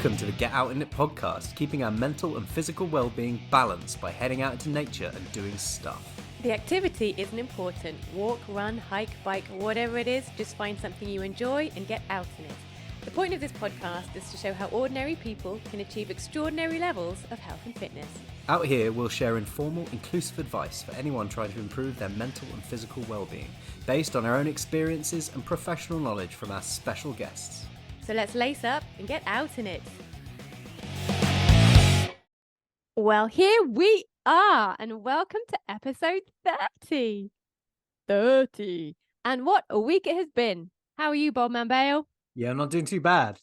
Welcome to the Get Out In It podcast, keeping our mental and physical well-being balanced by heading out into nature and doing stuff. The activity isn't important. Walk, run, hike, bike, whatever it is, just find something you enjoy and get out in it. The point of this podcast is to show how ordinary people can achieve extraordinary levels of health and fitness. Out here, we'll share informal, inclusive advice for anyone trying to improve their mental and physical well-being, based on our own experiences and professional knowledge from our special guests. So let's lace up and get out in it. Well, here we are, and welcome to episode 30. 30. And what a week it has been. How are you, Bob Bale? Yeah, I'm not doing too bad.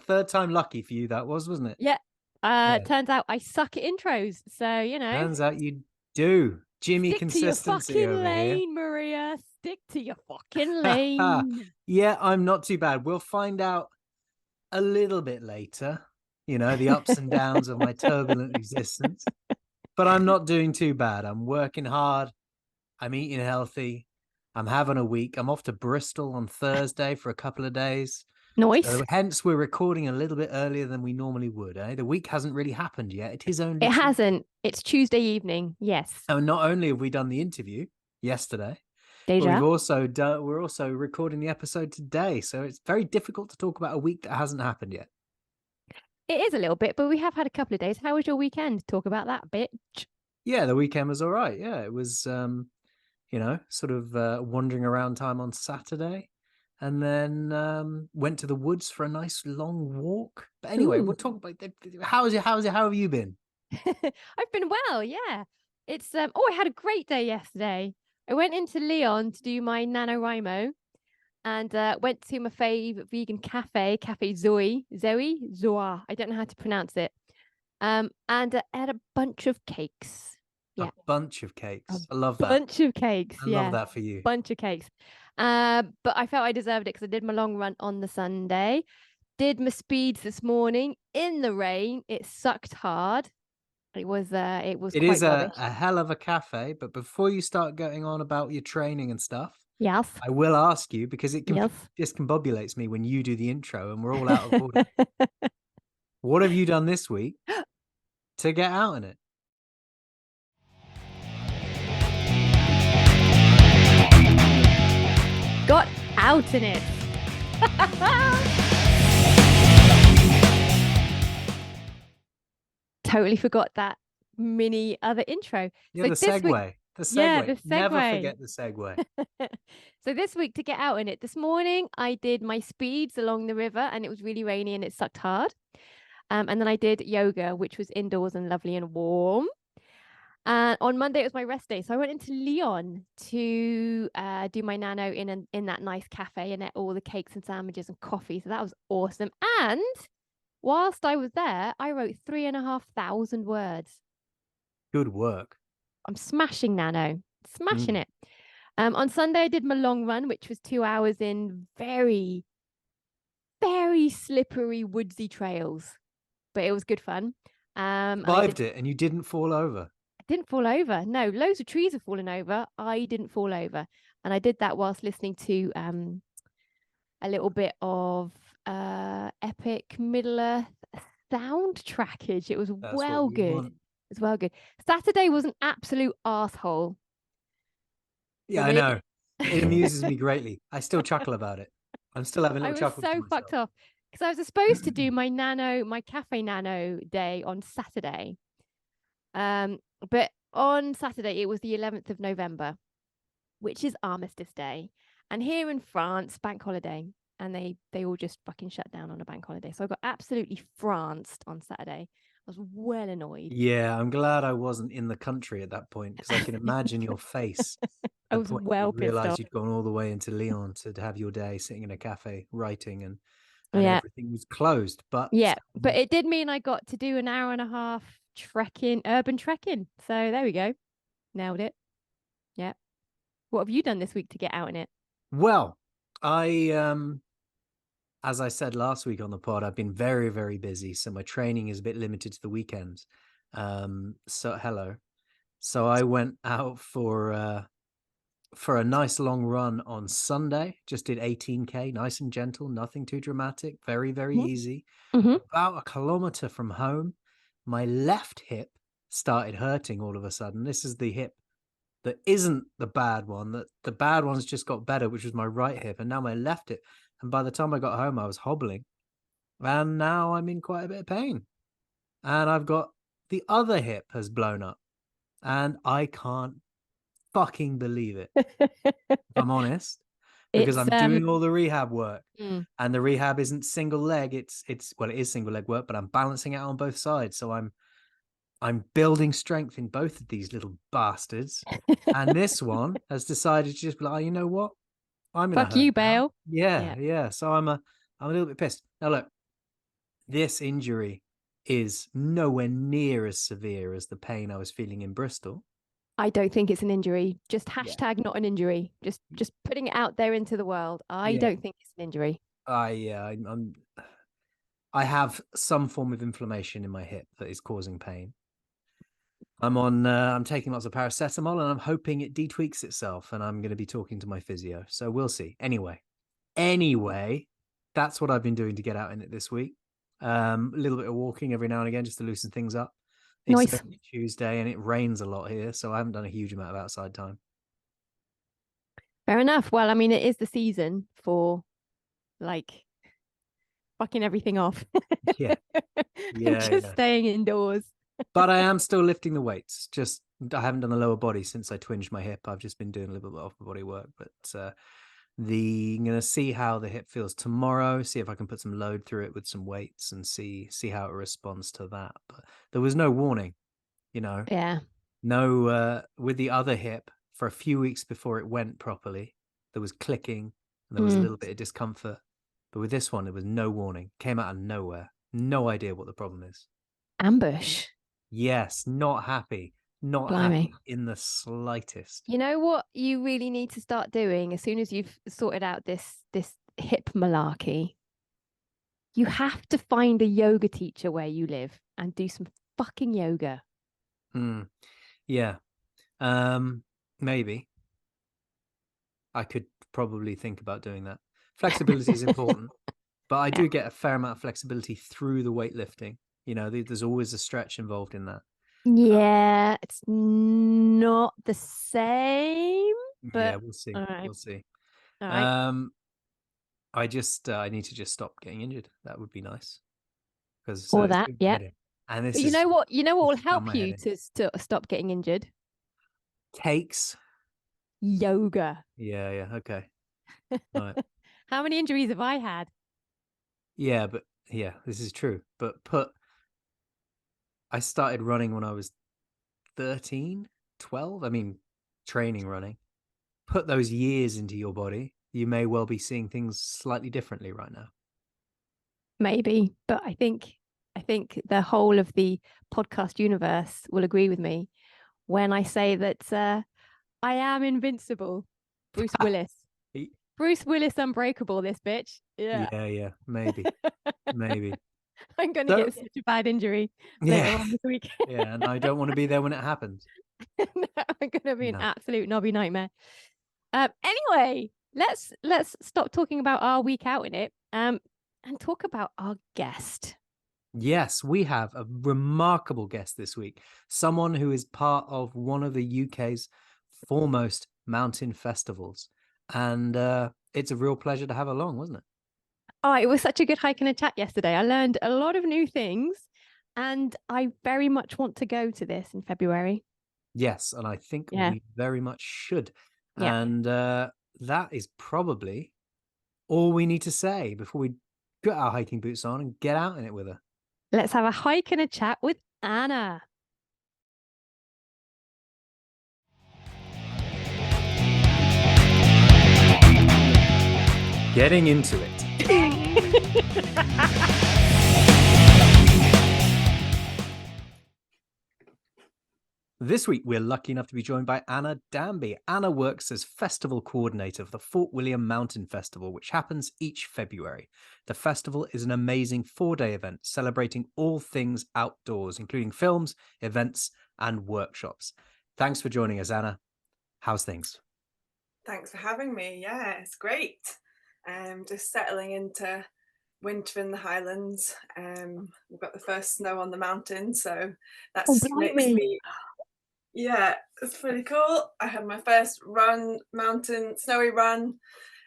Third time lucky for you, that was, wasn't it? Yeah. Turns out I suck at intros, so, you know. Turns out you do. Jimmy Stick consistency to your fucking over lane, here. Maria. Stick to your fucking lane. Yeah, I'm not too bad. We'll find out a little bit later, you know, the ups and downs of my turbulent existence. But I'm not doing too bad. I'm working hard. I'm eating healthy. I'm having a week. I'm off to Bristol on Thursday for a couple of days. Nice. So hence, we're recording a little bit earlier than we normally would. The week hasn't really happened yet. It is only. It hasn't. It's Tuesday evening. Yes. And not only have we done the interview yesterday, Deja. but we're also recording the episode today. So it's very difficult to talk about a week that hasn't happened yet. It is a little bit, but we have had a couple of days. How was your weekend? Talk about that, bitch. Yeah, the weekend was all right. Yeah, it was, sort of wandering around time on Saturday, and then went to the woods for a nice long walk. But anyway, we'll talk about how have you been? I've been well, yeah. It's I had a great day yesterday. I went into Lyon to do my NaNoWriMo and went to my fave vegan cafe, Cafe Zoe. I don't know how to pronounce it. And I had a bunch of cakes. Yeah. A bunch of cakes. I love that. Bunch of cakes. I love that for you. Bunch of cakes. But I felt I deserved it because I did my long run on the Sunday. Did my speeds this morning in the rain. It sucked hard. It was It is a hell of a cafe, but before you start going on about your training and stuff, yes, I will ask you, because it discombobulates me when you do the intro and we're all out of order. What have you done this week to get out in it? Got out in it. Totally forgot that mini other intro. Yeah, so the segue. The segue. Yeah, the segue. Never forget the segue. So this week, to get out in it, this morning I did my speeds along the river and it was really rainy and it sucked hard. And then I did yoga, which was indoors and lovely and warm. And on Monday, it was my rest day. So I went into Lyon to do my nano in that nice cafe and ate all the cakes and sandwiches and coffee. So that was awesome. And whilst I was there, I wrote 3,500 words. Good work. I'm smashing nano. Smashing it. On Sunday, I did my long run, which was 2 hours in very, very slippery, woodsy trails. But it was good fun. Survived it and you didn't fall over. I didn't fall over. No, loads of trees have fallen over. I didn't fall over. And I did that whilst listening to a little bit of epic Middle Earth soundtrackage. It was good. It was well good. Saturday was an absolute arsehole. Yeah, I know. It amuses me greatly. I still chuckle about it. I'm still having a little chuckle. I was so fucked off because I was supposed to do my cafe nano day on Saturday. But on Saturday it was the 11th of November, which is Armistice Day, and here in France, bank holiday, and they all just fucking shut down on a bank holiday. So I got absolutely franced on Saturday. I was well annoyed. Yeah, I'm glad I wasn't in the country at that point because I can imagine your face. I was well pissed off. Realized you'd gone all the way into Lyon to have your day sitting in a cafe writing and everything was closed. But but it did mean I got to do an hour and a half urban trekking. So there we go. Nailed it. Yeah. What have you done this week to get out in it? Well, as I said last week on the pod, I've been very, very busy. So my training is a bit limited to the weekends. So I went out for for a nice long run on Sunday. Just did 18K, nice and gentle, nothing too dramatic, very, very easy. Mm-hmm. About a kilometer from home, my left hip started hurting all of a sudden. This is the hip that isn't the bad one, that the bad one's just got better, which was my right hip, and now my left hip. And by the time I got home, I was hobbling, and now I'm in quite a bit of pain. And I've got the other hip has blown up, and I can't fucking believe it, if I'm honest, because It's I'm doing all the rehab work. mm. And the rehab isn't single leg, it's well, it is single leg work, but I'm balancing it on both sides. So I'm building strength in both of these little bastards. And this one has decided to just be like, oh, you know what? I'm gonna Fuck hurt you, now. Bale. Yeah. So I'm a little bit pissed. Now look, this injury is nowhere near as severe as the pain I was feeling in Bristol. I don't think it's an injury. Just Yeah. hashtag not an injury. Just putting it out there into the world. I don't think it's an injury. I have some form of inflammation in my hip that is causing pain. I'm taking lots of paracetamol, and I'm hoping it detweaks itself, and I'm going to be talking to my physio. So we'll see. Anyway, that's what I've been doing to get out in it this week. A little bit of walking every now and again just to loosen things up. It's Nice. Tuesday and it rains a lot here, so I haven't done a huge amount of outside time. Fair enough. Well, I mean, it is the season for like fucking everything off. Yeah. And just staying indoors. But I am still lifting the weights. Just I haven't done the lower body since I twinged my hip. I've just been doing a little bit of upper body work. But I'm gonna see how the hip feels tomorrow. See if I can put some load through it with some weights and see how it responds to that. But there was no warning, you know. Yeah. No, with the other hip for a few weeks before it went properly, there was clicking and there was a little bit of discomfort. But with this one, there was no warning. Came out of nowhere. No idea what the problem is. Ambush. Yes, not happy. Not Blimey. happy in the slightest. You know what you really need to start doing as soon as you've sorted out this hip malarkey? You have to find a yoga teacher where you live and do some fucking yoga. Yeah. Maybe. I could probably think about doing that. Flexibility is important, but I do get a fair amount of flexibility through the weightlifting. You know, there's always a stretch involved in that. Yeah, it's not the same, but Yeah, we'll see. all right. We'll see. All right. I need to just stop getting injured. That would be nice. Because Or that, yeah. And this But is you know what will done help my you head in. to stop getting injured? Cakes. Yoga. Yeah, okay. Right. How many injuries have I had? Yeah, but this is true. But I started running when I was 13, 12. I mean, training running. Put those years into your body, you may well be seeing things slightly differently right now. Maybe, but I think the whole of the podcast universe will agree with me when I say that I am invincible. Bruce Willis. Bruce Willis unbreakable, this bitch. Yeah, maybe. Maybe. I'm going to get such a bad injury later on this week. Yeah, and I don't want to be there when it happens. No, I'm going to be an absolute knobby nightmare. Anyway, let's stop talking about our week out in it and talk about our guest. Yes, we have a remarkable guest this week. Someone who is part of one of the UK's foremost mountain festivals. And it's a real pleasure to have her along, wasn't it? Oh, it was such a good hike and a chat yesterday. I learned a lot of new things and I very much want to go to this in February. Yes, and I think we very much should. Yeah. And that is probably all we need to say before we put our hiking boots on and get out in it with her. Let's have a hike and a chat with Anna. Getting into it. This week, we're lucky enough to be joined by Anna Danby. Anna works as festival coordinator for the Fort William Mountain Festival, which happens each February. The festival is an amazing 4-day event celebrating all things outdoors, including films, events, and workshops. Thanks for joining us, Anna. How's things? Thanks for having me. Yeah, it's great. Just settling into winter in the Highlands. We've got the first snow on the mountain, so Oh, that's makes blimey. me, yeah, it's pretty cool. I had my first mountain snowy run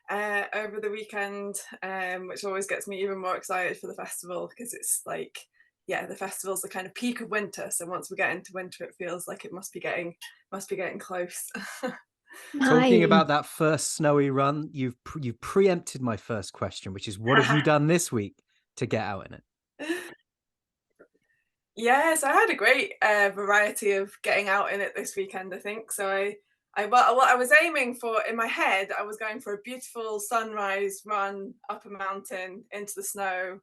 over the weekend, which always gets me even more excited for the festival because it's like, yeah, the festival's the kind of peak of winter. So once we get into winter, it feels like it must be getting close. Talking about Nice. that first snowy run, you've preempted my first question, which is what have you done this week to get out in it? Yes, I had a great variety of getting out in it this weekend, I think. So well, what I was aiming for in my head, I was going for a beautiful sunrise run up a mountain into the snow.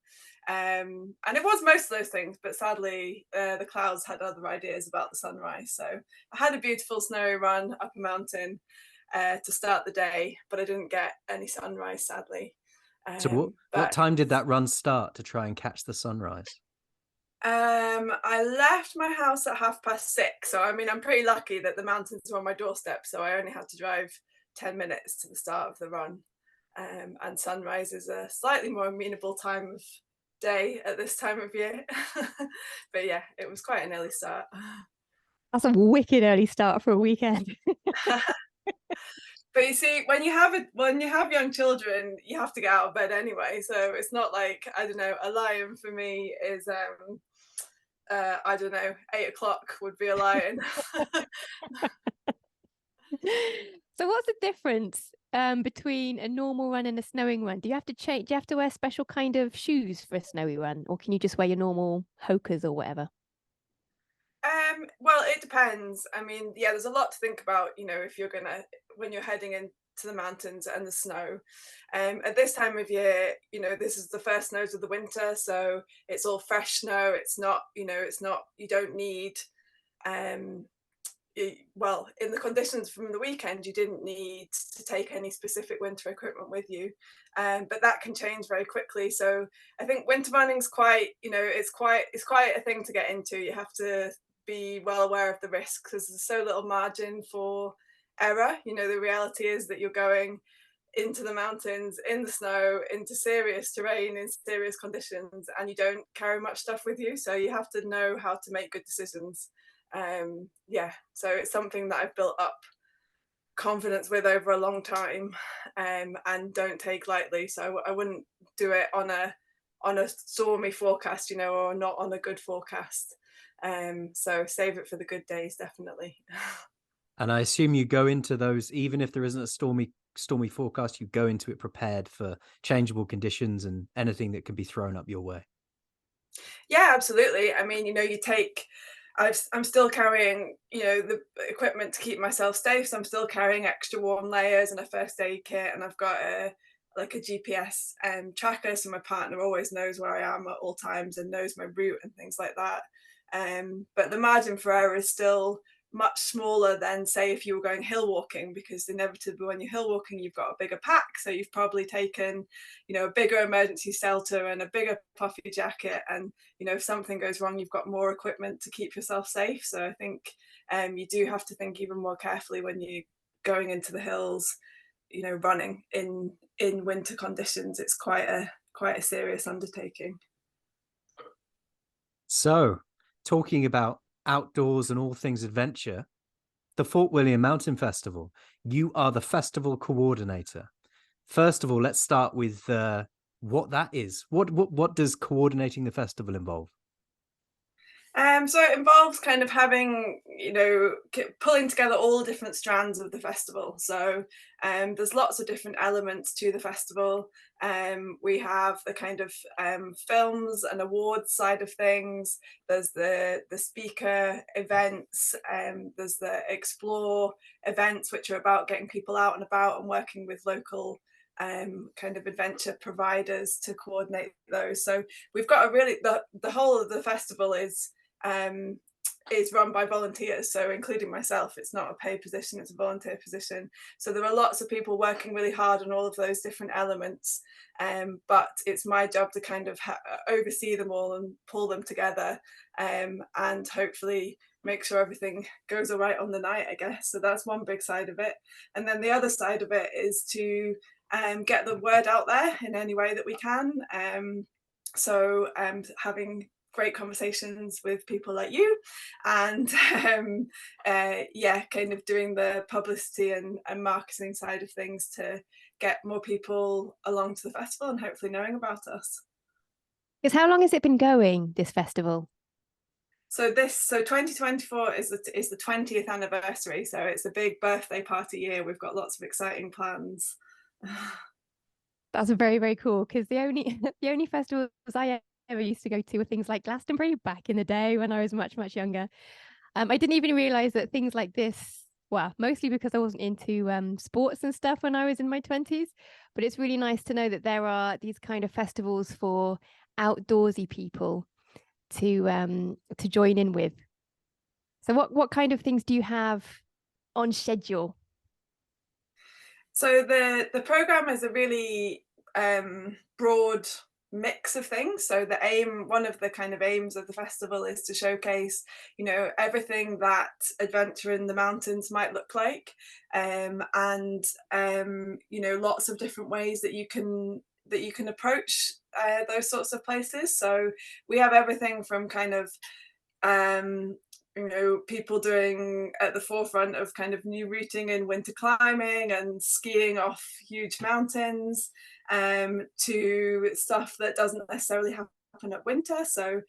And it was most of those things, but sadly, the clouds had other ideas about the sunrise. So I had a beautiful snowy run up a mountain to start the day, but I didn't get any sunrise, sadly. So what But time did that run start to try and catch the sunrise? I left my house at 6:30. So I mean, I'm pretty lucky that the mountains were on my doorstep, so I only had to drive 10 minutes to the start of the run. And sunrise is a slightly more amenable time of day at this time of year. But yeah, it was quite an early start. That's a wicked early start for a weekend. But you see, when you have young children, you have to get out of bed anyway. So it's not like, I don't know, a lion for me is I don't know, 8 o'clock would be a lion. So what's the difference between a normal run and a snowing run? Do you have to change? Do you have to wear special kind of shoes for a snowy run, or can you just wear your normal hokers or whatever? Well, it depends. I mean, yeah, there's a lot to think about, if when you're heading into the mountains and the snow. At this time of year, this is the first snows of the winter, so it's all fresh snow. You don't need, um, well, in the conditions from the weekend, you didn't need to take any specific winter equipment with you, but that can change very quickly. So I think winter running's quite, it's quite a thing to get into. You have to be well aware of the risks because there's so little margin for error. The reality is that you're going into the mountains in the snow, into serious terrain, in serious conditions, and you don't carry much stuff with you. So you have to know how to make good decisions. Yeah, so it's something that I've built up confidence with over a long time, and don't take lightly. So I wouldn't do it on a stormy forecast, or not on a good forecast. So save it for the good days, definitely. And I assume you go into those, even if there isn't a stormy forecast, you go into it prepared for changeable conditions and anything that can be thrown up your way. Yeah, absolutely. I mean, I'm still carrying, the equipment to keep myself safe. So I'm still carrying extra warm layers and a first aid kit, and I've got a GPS tracker, so my partner always knows where I am at all times and knows my route and things like that. But the margin for error is still much smaller than, say, if you were going hill walking, because inevitably when you're hill walking, you've got a bigger pack, so you've probably taken, a bigger emergency shelter and a bigger puffy jacket, and if something goes wrong, you've got more equipment to keep yourself safe. So I think you do have to think even more carefully when you're going into the hills, running in winter conditions. It's quite a serious undertaking. So, talking about outdoors and all things adventure, the Fort William Mountain Festival, you are the festival coordinator. First of all, let's start with what that is. What does coordinating the festival involve? So it involves kind of having, pulling together all the different strands of the festival. So there's lots of different elements to the festival. We have the kind of films and awards side of things. There's the speaker events. There's the explore events, which are about getting people out and about and working with local kind of adventure providers to coordinate those. So we've got the whole of the festival is run by volunteers, so including myself. It's not a paid position, it's a volunteer position. So there are lots of people working really hard on all of those different elements, but it's my job to kind of oversee them all and pull them together, and hopefully make sure everything goes all right on the night, I guess. So that's one big side of it. And then the other side of it is to get the word out there in any way that we can. So having great conversations with people like you, and yeah, kind of doing the publicity and marketing side of things to get more people along to the festival and hopefully knowing about us. Because how long has it been going, this festival? So 2024 is the 20th anniversary. So it's a big birthday party year. We've got lots of exciting plans. That's very, very cool. Because the only the only festivals I ever used to go to were things like Glastonbury back in the day when I was much, much younger. I didn't even realize that things like this, well, mostly because I wasn't into sports and stuff when I was in my 20s, but it's really nice to know that there are these kind of festivals for outdoorsy people to join in with. So what kind of things do you have on schedule? So the program is a really broad mix of things. So one of the kind of aims of the festival is to showcase, you know, everything that adventure in the mountains might look like, and you know, lots of different ways that you can approach those sorts of places. So we have everything from kind of you know, people doing at the forefront of kind of new routing in winter climbing and skiing off huge mountains, to stuff that doesn't necessarily happen at winter. So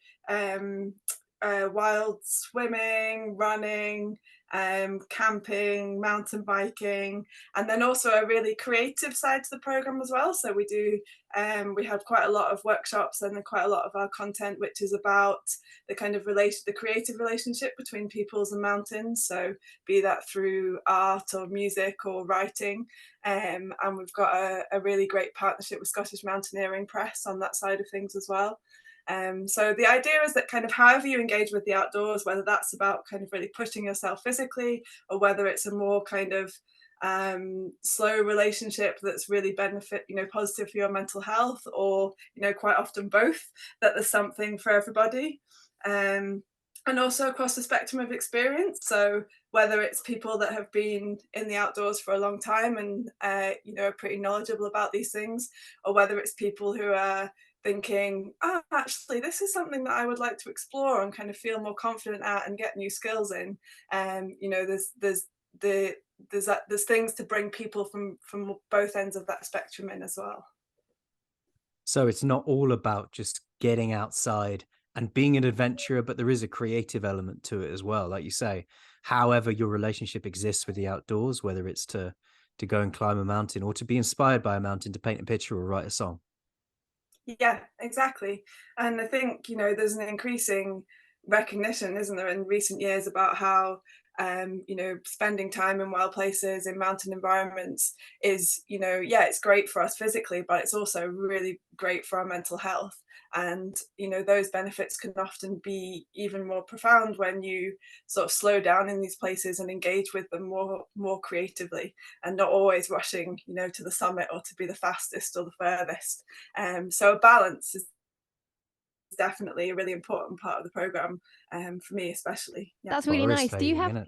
wild swimming, running, camping, mountain biking, and then also a really creative side to the program as well. So we have quite a lot of workshops and quite a lot of our content which is about the kind of the creative relationship between peoples and mountains. So be that through art or music or writing. And we've got a really great partnership with Scottish Mountaineering Press on that side of things as well. So the idea is that kind of however you engage with the outdoors, whether that's about kind of really pushing yourself physically, or whether it's a more kind of slow relationship that's really positive for your mental health, or quite often both, that there's something for everybody. And also across the spectrum of experience. So whether it's people that have been in the outdoors for a long time and are pretty knowledgeable about these things, or whether it's people who are thinking, oh, actually, this is something that I would like to explore and kind of feel more confident at and get new skills in. There's things to bring people from both ends of that spectrum in as well. So it's not all about just getting outside and being an adventurer, but there is a creative element to it as well. Like you say, however your relationship exists with the outdoors, whether it's to go and climb a mountain or to be inspired by a mountain to paint a picture or write a song. Yeah, exactly. And I think, there's an increasing recognition, isn't there, in recent years about how, spending time in wild places, in mountain environments is, it's great for us physically, but it's also really great for our mental health. And, those benefits can often be even more profound when you sort of slow down in these places and engage with them more creatively, and not always rushing, to the summit or to be the fastest or the furthest. So a balance is definitely a really important part of the program, for me especially. Yeah. That's really Forest nice. Do you fading, have innit?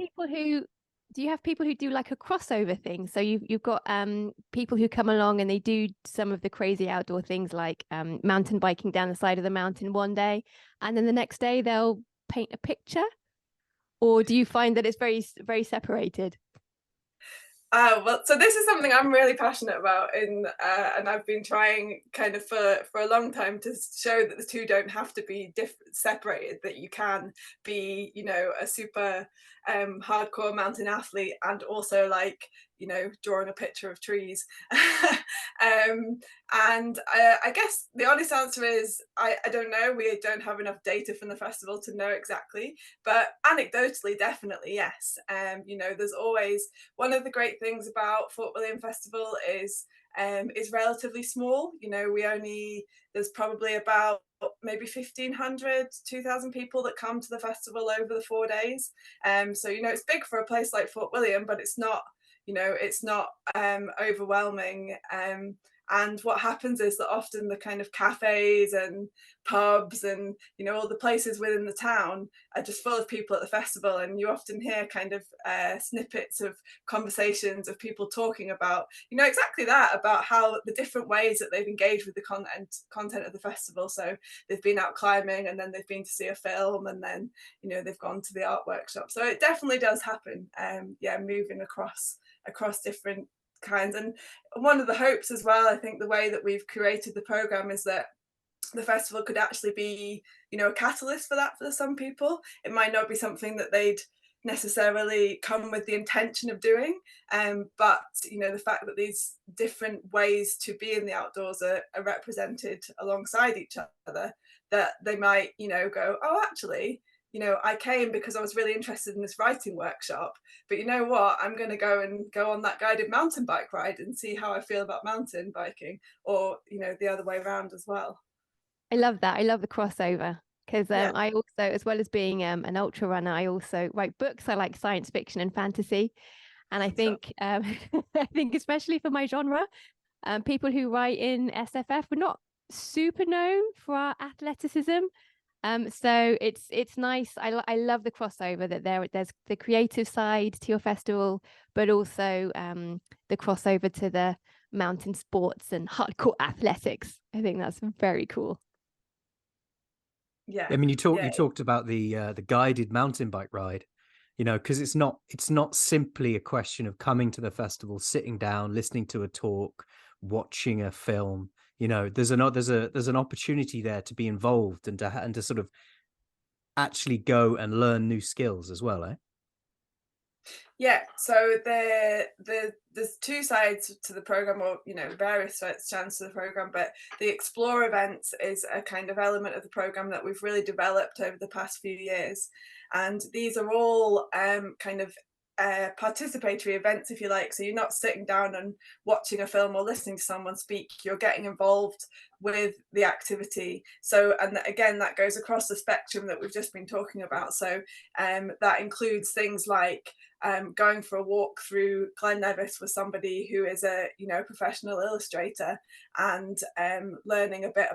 people who do like a crossover thing? So you've got people who come along and they do some of the crazy outdoor things like mountain biking down the side of the mountain one day, and then the next day they'll paint a picture? Or do you find that it's very, very separated? Well, so this is something I'm really passionate about, and I've been trying kind of for a long time to show that the two don't have to be separated. That you can be, a super hardcore mountain athlete and also drawing a picture of trees. And I guess the honest answer is I don't know. We don't have enough data from the festival to know exactly, but anecdotally, definitely yes. There's always one of the great things about Fort William Festival is relatively small. There's probably about maybe 1,500, 2,000 people that come to the festival over the 4 days. So it's big for a place like Fort William, but it's not overwhelming. And what happens is that often the kind of cafes and pubs and, you know, all the places within the town are just full of people at the festival, and you often hear kind of snippets of conversations of people talking about, you know, exactly that, about how the different ways that they've engaged with the content of the festival. So they've been out climbing, and then they've been to see a film, and then, you know, they've gone to the art workshop. So it definitely does happen. Yeah, moving across different kinds. And one of the hopes as well, I think, the way that we've curated the program is that the festival could actually be, you know, a catalyst for that for some people. It might not be something that they'd necessarily come with the intention of doing, but, you know, the fact that these different ways to be in the outdoors are represented alongside each other, that they might, you know, go, oh, actually, you know, I came because I was really interested in this writing workshop, but you know what, I'm going to go on that guided mountain bike ride and see how I feel about mountain biking, or, you know, the other way around as well. I love that. I love the crossover, because Yeah. I also, as well as being an ultra runner, I also write books. I like science fiction and fantasy. And I think I think especially for my genre, people who write in SFF, we're not super known for our athleticism. So it's nice. I love the crossover, that there's the creative side to your festival, but also the crossover to the mountain sports and hardcore athletics. I think that's very cool. Yeah. I mean, you talked about the guided mountain bike ride, you know, because it's not simply a question of coming to the festival, sitting down, listening to a talk, watching a film. You know, there's an opportunity there to be involved and to sort of actually go and learn new skills as well, eh? Yeah, so there's two sides to the program, or, you know, various strands to the program, but the Explore events is a kind of element of the program that we've really developed over the past few years, and these are all kind of participatory events, if you like. So you're not sitting down and watching a film or listening to someone speak, you're getting involved with the activity. So, and again, that goes across the spectrum that we've just been talking about. So that includes things like going for a walk through Glen Nevis with somebody who is a, you know, professional illustrator, and learning a bit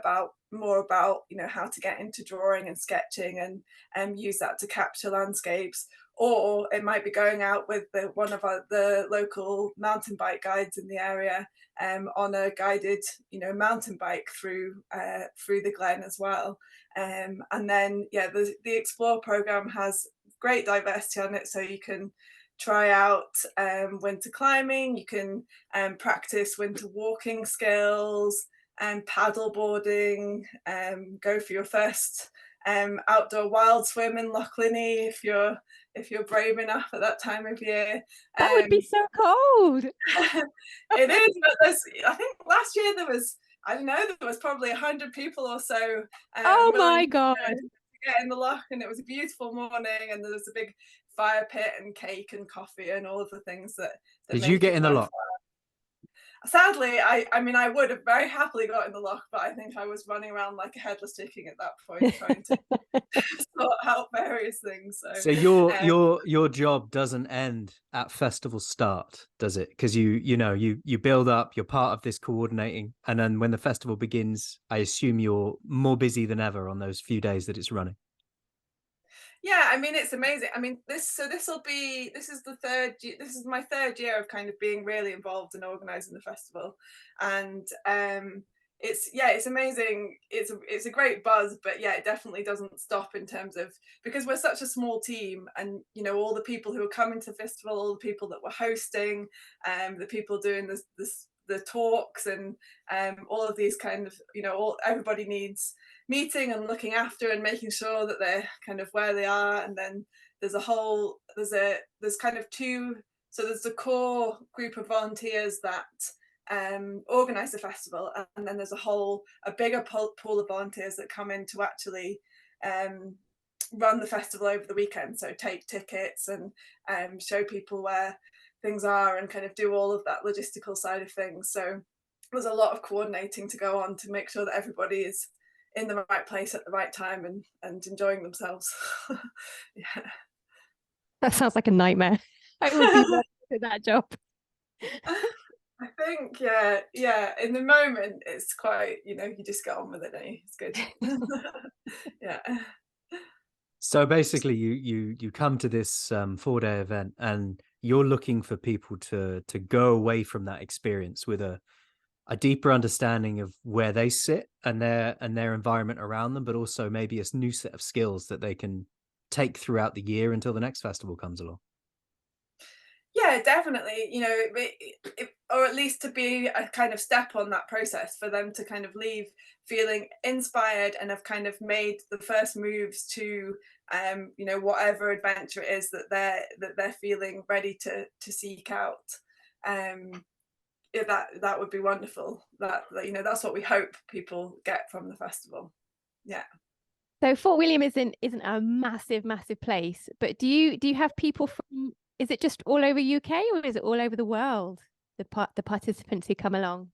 more about, you know, how to get into drawing and sketching, and use that to capture landscapes. Or it might be going out with one of the local mountain bike guides in the area, on a guided, you know, mountain bike through the Glen as well. And then, yeah, the Explore program has great diversity on it, so you can try out winter climbing, you can practice winter walking skills, and paddle boarding, go for your first outdoor wild swim in Loch Linney if you're brave enough at that time of year. That would be so cold. It is, but I think last year there was, I don't know, there was probably 100 people or so. Oh my God. To get in the loch, and it was a beautiful morning, and there was a big fire pit and cake and coffee and all of the things that Did you get in the loch? Sadly, I mean, I would have very happily got in the loch, but I think I was running around like a headless chicken at that point, trying to sort out various things. So your job doesn't end at festival start, does it? Because you build up, you're part of this coordinating, and then when the festival begins, I assume you're more busy than ever on those few days that it's running. Yeah, I mean, it's amazing. I mean, this is my third year of kind of being really involved in organizing the festival, and it's amazing. It's a great buzz, but yeah, it definitely doesn't stop in terms of, because we're such a small team, and, you know, all the people who are coming to the festival, all the people that we're hosting, the people doing the talks, and all of these kind of, you know, everybody needs meeting and looking after and making sure that they're kind of where they are. And then there's kind of two, so there's the core group of volunteers that organize the festival, and then there's a bigger pool of volunteers that come in to actually run the festival over the weekend, so take tickets and show people where things are, and kind of do all of that logistical side of things. So there's a lot of coordinating to go on to make sure that everybody is in the right place at the right time, and enjoying themselves. Yeah. That sounds like a nightmare. I would be ready for that job. I think, yeah. In the moment, it's quite, you just get on with it, don't you? It's good. Yeah. So basically, you come to this 4-day event, and you're looking for people to go away from that experience with a deeper understanding of where they sit and their environment around them, but also maybe a new set of skills that they can take throughout the year until the next festival comes along. Yeah, definitely. Or at least to be a kind of step on that process for them to kind of leave feeling inspired and have kind of made the first moves to, whatever adventure it is that they're feeling ready to seek out. Um, yeah, that would be wonderful. That's what we hope people get from the festival. Yeah. So Fort William isn't a massive place, but do you have people from, is it just all over UK or is it all over the world, the participants who come along?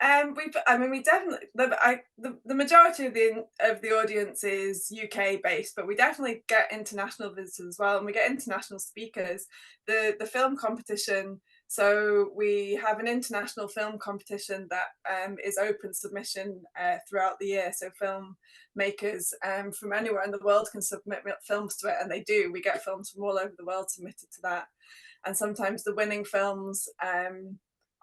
We definitely the majority of the audience is UK based, but we definitely get international visitors as well, and we get international speakers. The film competition. So we have an international film competition that is open submission throughout the year. So filmmakers from anywhere in the world can submit films to it, and they do. We get films from all over the world submitted to that, and sometimes the winning films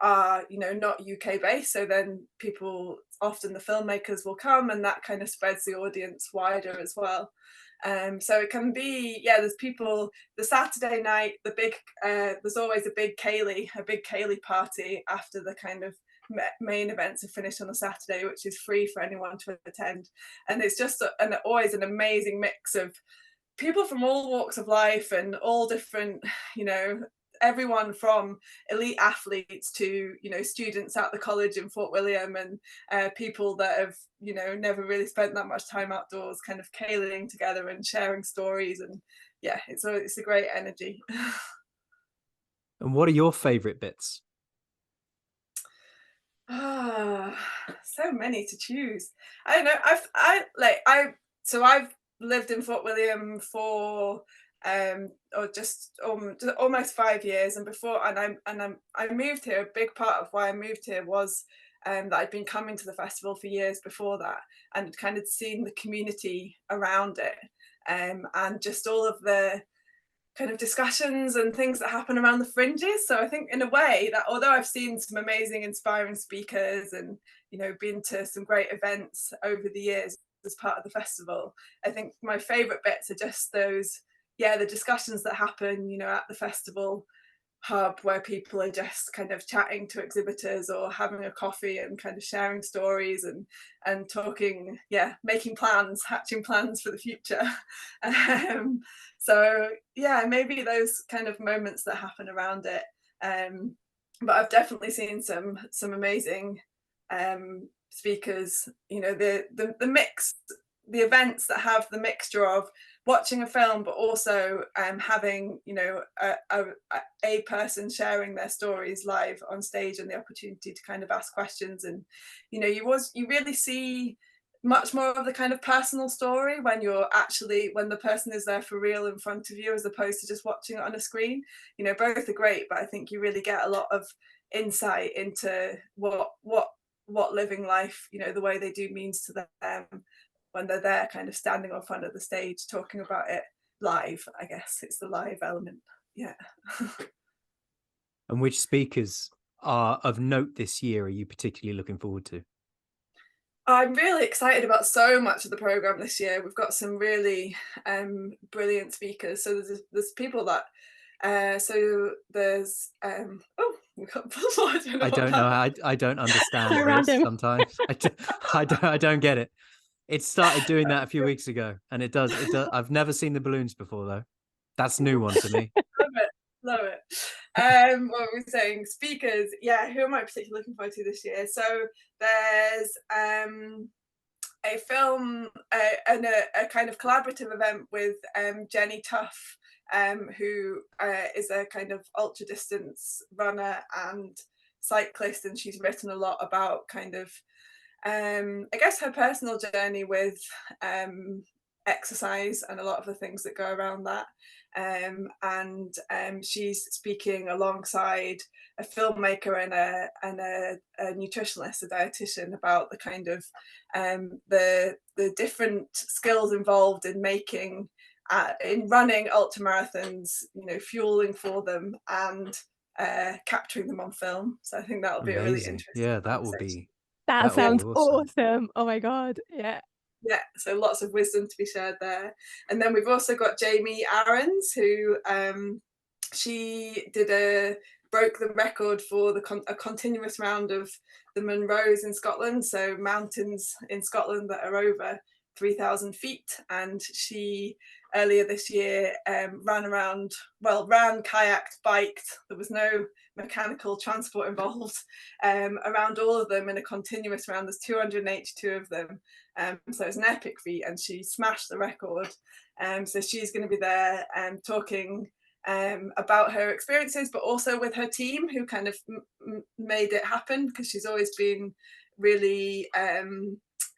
are not UK based, so then people, often the filmmakers, will come, and that kind of spreads the audience wider as well. So it can be, there's people the Saturday night, there's always a big Kaylee party after the kind of main events are finished on a Saturday, which is free for anyone to attend, and it's just always an amazing mix of people from all walks of life and all different, you know everyone from elite athletes to students at the college in Fort William, and people that have never really spent that much time outdoors, kind of caling together and sharing stories, and it's a great energy. And what are your favorite bits? Ah, so many to choose. I don't know. I've lived in Fort William for or just almost 5 years, and I moved here. A big part of why I moved here was that I'd been coming to the festival for years before that, and had kind of seen the community around it, and just all of the kind of discussions and things that happen around the fringes. So I think, in a way, that although I've seen some amazing, inspiring speakers and been to some great events over the years as part of the festival, I think my favourite bits are just those, the discussions that happen, at the festival hub, where people are just kind of chatting to exhibitors or having a coffee and kind of sharing stories and talking, making plans, hatching plans for the future. So maybe those kind of moments that happen around it. But I've definitely seen some amazing speakers. The mix, the events that have the mixture of watching a film, but also having a person sharing their stories live on stage, and the opportunity to kind of ask questions, and you really see much more of the kind of personal story when the person is there for real in front of you, as opposed to just watching it on a screen. Both are great, but I think you really get a lot of insight into what living life, the way they do, means to them when they're there kind of standing on front of the stage talking about it live. I guess it's the live element. Yeah. And which speakers are of note this year are you particularly looking forward to? I'm really excited about so much of the program this year. We've got some really brilliant speakers. So there's people that so there's we've got I don't know. I don't understand So this random. sometimes. I don't get it. It started doing that a few weeks ago, and it does. I've never seen the balloons before, though. That's a new one to me. Love it. What were we saying? Speakers. Yeah, who am I particularly looking forward to this year? So there's a film and a kind of collaborative event with Jenny Tuff, who is a kind of ultra distance runner and cyclist, and she's written a lot about kind of I guess her personal journey with exercise and a lot of the things that go around that. and she's speaking alongside a filmmaker and a nutritionist, a dietitian, about the kind of the different skills involved in making in running ultramarathons, you know, fueling for them and capturing them on film. So I think that'll be a really Amazing. interesting Yeah, that will conversation. be That that will be sounds awesome. awesome. Oh my God. Yeah. Yeah, so lots of wisdom to be shared there. And then we've also got Jamie Aarons, who she broke the record for a continuous round of the Munros in Scotland, so mountains in Scotland that are over 3,000 feet. And she earlier this year ran, kayaked, biked. There was no mechanical transport involved, around all of them in a continuous round. There's 282 of them. So it's an epic feat, and she smashed the record. So she's going to be there talking about her experiences, but also with her team who kind of made it happen, because she's always been really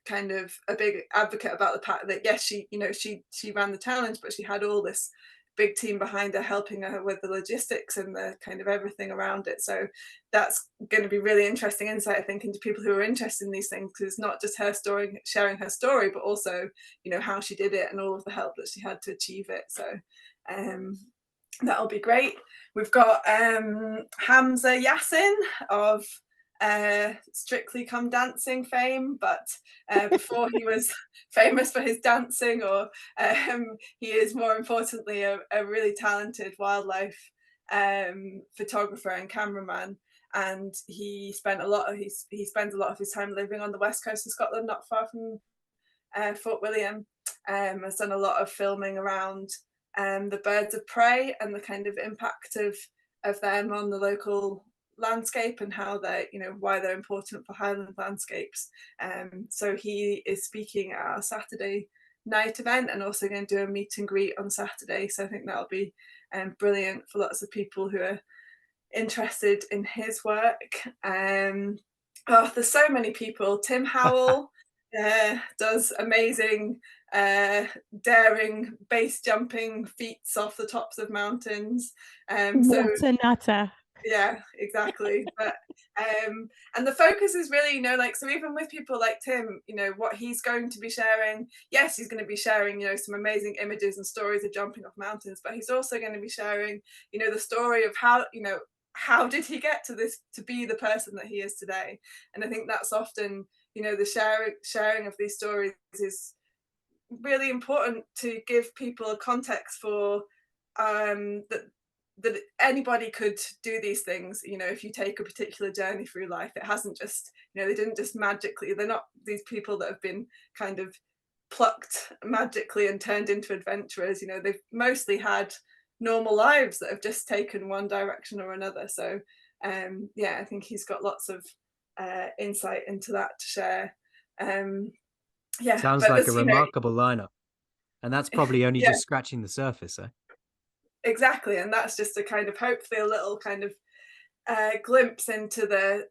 kind of a big advocate about the fact that yes, she ran the challenge, but she had all this big team behind her helping her with the logistics and the kind of everything around it. So that's going to be really interesting insight, I think, into people who are interested in these things, because it's not just her story, sharing her story, but also, you know, how she did it and all of the help that she had to achieve it. So that'll be great. We've got Hamza Yassin of Strictly Come Dancing fame, but before he was famous for his dancing, or he is more importantly a really talented wildlife photographer and cameraman. And he spends a lot of his time living on the west coast of Scotland, not far from Fort William. Has done a lot of filming around the birds of prey and the kind of impact of them on the local landscape, and how they, you know, why they're important for Highland landscapes. So he is speaking at our Saturday night event, and also going to do a meet and greet on Saturday. So I think that'll be brilliant for lots of people who are interested in his work. There's so many people. Tim Howell does amazing daring base jumping feats off the tops of mountains. What a nutter. Yeah, exactly. But and the focus is really, you know, like, so even with people like Tim, you know, what he's going to be sharing, yes, he's going to be sharing, you know, some amazing images and stories of jumping off mountains, but he's also going to be sharing, you know, the story of how, you know, how did he get to this, to be the person that he is today. And I think that's often, you know, the sharing of these stories is really important to give people a context for that anybody could do these things. You know, if you take a particular journey through life, it hasn't just, you know, they didn't just magically, they're not these people that have been kind of plucked magically and turned into adventurers. You know, they've mostly had normal lives that have just taken one direction or another. So yeah, I think he's got lots of insight into that to share. Yeah, Sounds but like a there's, you know, remarkable lineup. And that's probably only yeah, just scratching the surface, eh? exactly. And that's just a kind of, hopefully a little kind of glimpse into the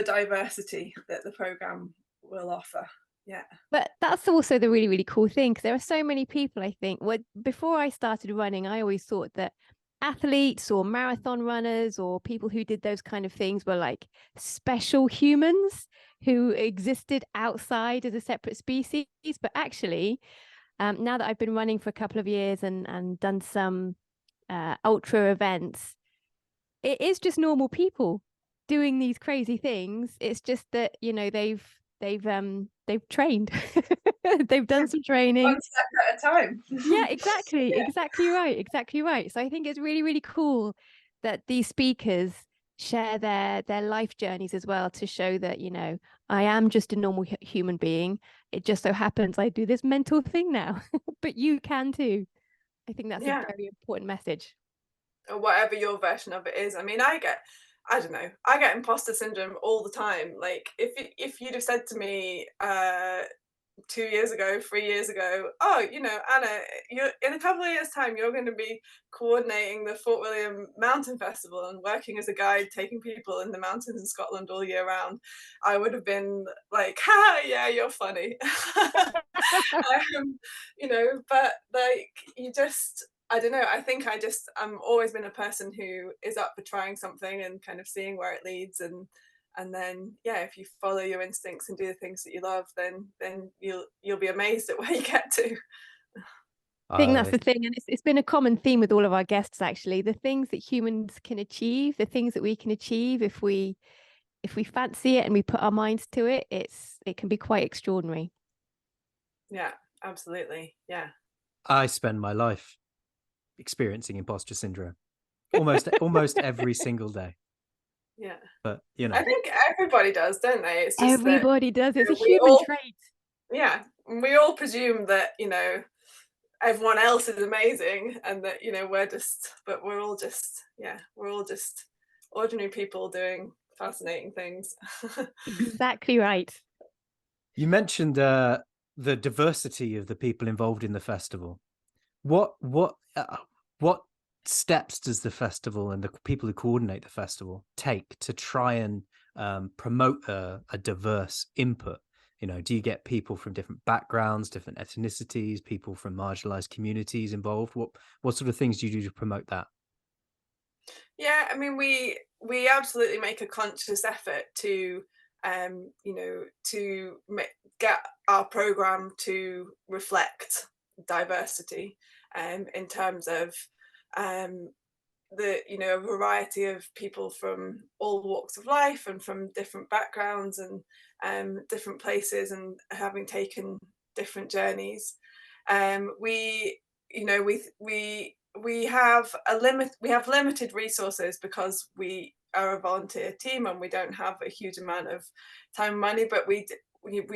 diversity that the program will offer. Yeah. But that's also the really, really cool thing, because there are so many people, I think. Before I started running, I always thought that athletes or marathon runners or people who did those kind of things were like special humans who existed outside as a separate species. But actually, now that I've been running for a couple of years and done some ultra events, it is just normal people doing these crazy things. It's just that, you know, they've trained. They've done some training. One step at a time. Yeah, exactly. Yeah. Exactly right. So I think it's really, really cool that these speakers share their life journeys as well, to show that, you know, I am just a normal human being. It just so happens I do this mental thing now, but you can too. I think that's Yeah. a very important message. Or whatever your version of it is. I mean, I don't know, I get imposter syndrome all the time. Like, if you'd have said to me 2 years ago, 3 years ago, oh, you know, Anna, you're in a couple of years' time, you're going to be coordinating the Fort William Mountain Festival and working as a guide, taking people in the mountains in Scotland all year round, I would have been like, ha, yeah, you're funny. You know, but like, you just, I don't know. I think I'm always been a person who is up for trying something and kind of seeing where it leads, and then yeah, if you follow your instincts and do the things that you love, then you'll be amazed at where you get to. I think that's the thing, and it's been a common theme with all of our guests actually. The things that humans can achieve, the things that we can achieve if we fancy it and we put our minds to it, it can be quite extraordinary. Yeah, absolutely. Yeah. I spend my life experiencing imposter syndrome almost every single day. Yeah. But you know, I think everybody does, don't they? It's just everybody does. It's a we human all, trait. yeah, we all presume that, everyone else is amazing and that, we're all just, yeah, we're all just ordinary people doing fascinating things. Exactly right. you mentioned the diversity of the people involved in the festival. What steps does the festival and the people who coordinate the festival take to try and promote a diverse input? Do you get people from different backgrounds, different ethnicities, people from marginalized communities involved? What sort of things do you do to promote that? Yeah, I mean, we absolutely make a conscious effort to, get our program to reflect diversity, in terms of um, a variety of people from all walks of life and from different backgrounds and different places and having taken different journeys. We you know we have limited resources because we are a volunteer team and we don't have a huge amount of time and money, but we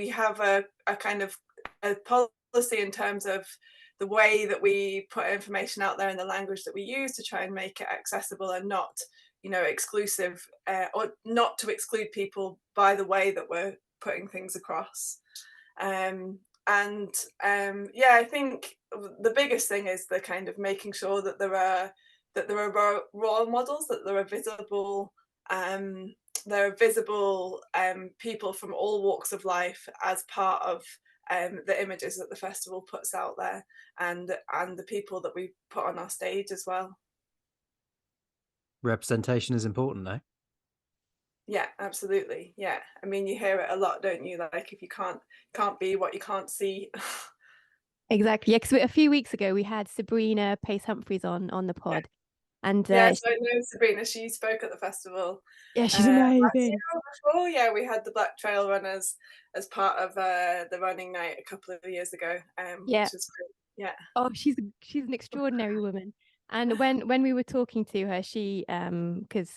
have a kind of a policy in terms of the way that we put information out there in the language that we use to try and make it accessible and not exclusive, or not to exclude people by the way that we're putting things across. Yeah, I think the biggest thing is the kind of making sure that there are role models, that there are visible people from all walks of life as part of the images that the festival puts out there, and the people that we put on our stage as well. Representation is important, though. Yeah, absolutely. Yeah, I mean, you hear it a lot, don't you? Like, if you can't be what you can't see. Exactly. Yeah, because a few weeks ago we had Sabrina Pace Humphreys on the pod, and Yeah, so I know Sabrina. She spoke at the festival. yeah, she's Last amazing. year or before, yeah, we had the Black Trail Runners as part of the running night a couple of years ago, Yeah. which was great. Yeah. Oh, she's an extraordinary woman. And when we were talking to her, she because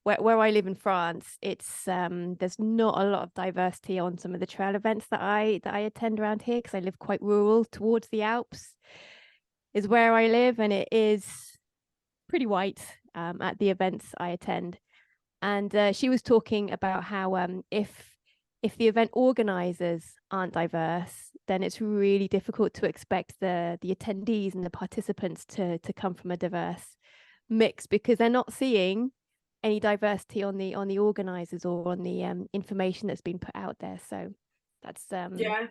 where I live in France, it's there's not a lot of diversity on some of the trail events that I attend around here because I live quite rural towards the Alps is where I live, and it is pretty white at the events I attend. And she was talking about how if the event organizers aren't diverse, then it's really difficult to expect the attendees and the participants to come from a diverse mix because they're not seeing any diversity on the organizers or on the information that's been put out there. So that's Yeah.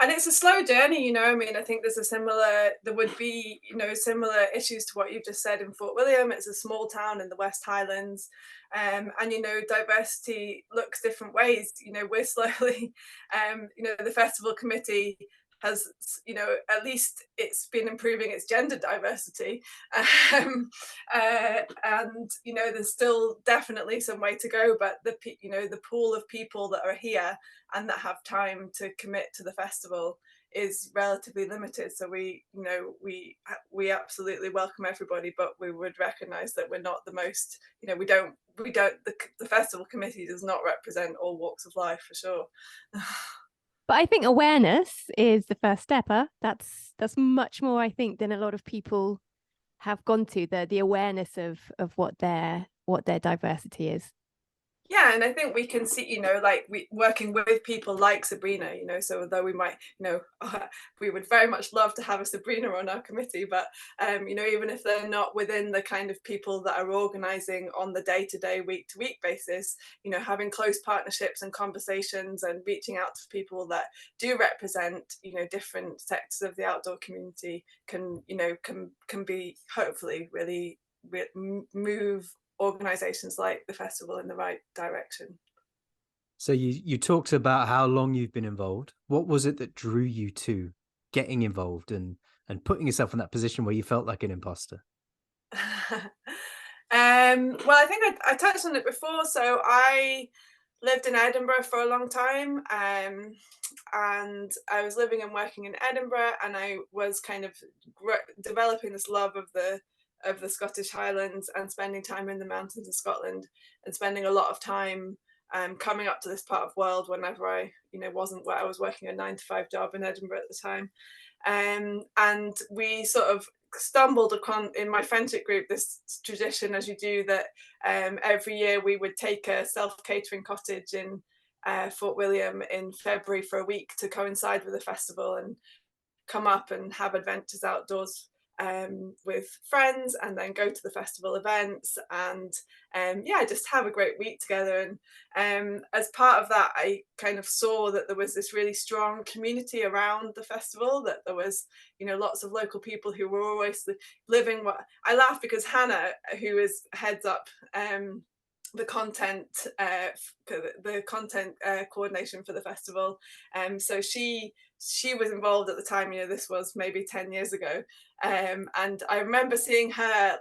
And it's a slow journey, I mean, I think there would be, similar issues to what you've just said in Fort William. It's a small town in the West Highlands. And, diversity looks different ways. We're slowly, the festival committee has, at least it's been improving its gender diversity. And, there's still definitely some way to go, but the pool of people that are here and that have time to commit to the festival is relatively limited. So we absolutely welcome everybody, but we would recognize that we're not the most, the festival committee does not represent all walks of life for sure. But I think awareness is the first step. That's much more, I think, than a lot of people have gone to, the awareness of what their diversity is. Yeah, and I think we can see, like we working with people like Sabrina, so although we might, we would very much love to have a Sabrina on our committee, but even if they're not within the kind of people that are organizing on the day-to-day, week-to-week basis, having close partnerships and conversations and reaching out to people that do represent, different sectors of the outdoor community can be hopefully really move organizations like the festival in the right direction. So you talked about how long you've been involved. What was it that drew you to getting involved and putting yourself in that position where you felt like an imposter? Well, I think I touched on it before. So I lived in Edinburgh for a long time, and I was living and working in Edinburgh, and I was kind of developing this love of the Scottish Highlands and spending time in the mountains of Scotland and spending a lot of time coming up to this part of the world whenever I wasn't where I was working a 9-to-5 job in Edinburgh at the time. And we sort of stumbled upon in my friendship group this tradition, as you do, that every year we would take a self-catering cottage in Fort William in February for a week to coincide with the festival and come up and have adventures outdoors with friends, and then go to the festival events and just have a great week together. And as part of that, I kind of saw that there was this really strong community around the festival, that there was lots of local people who were always living. What I laugh because Hannah, who is heads up the content coordination for the festival, so she was involved at the time. This was maybe 10 years ago, and I remember seeing her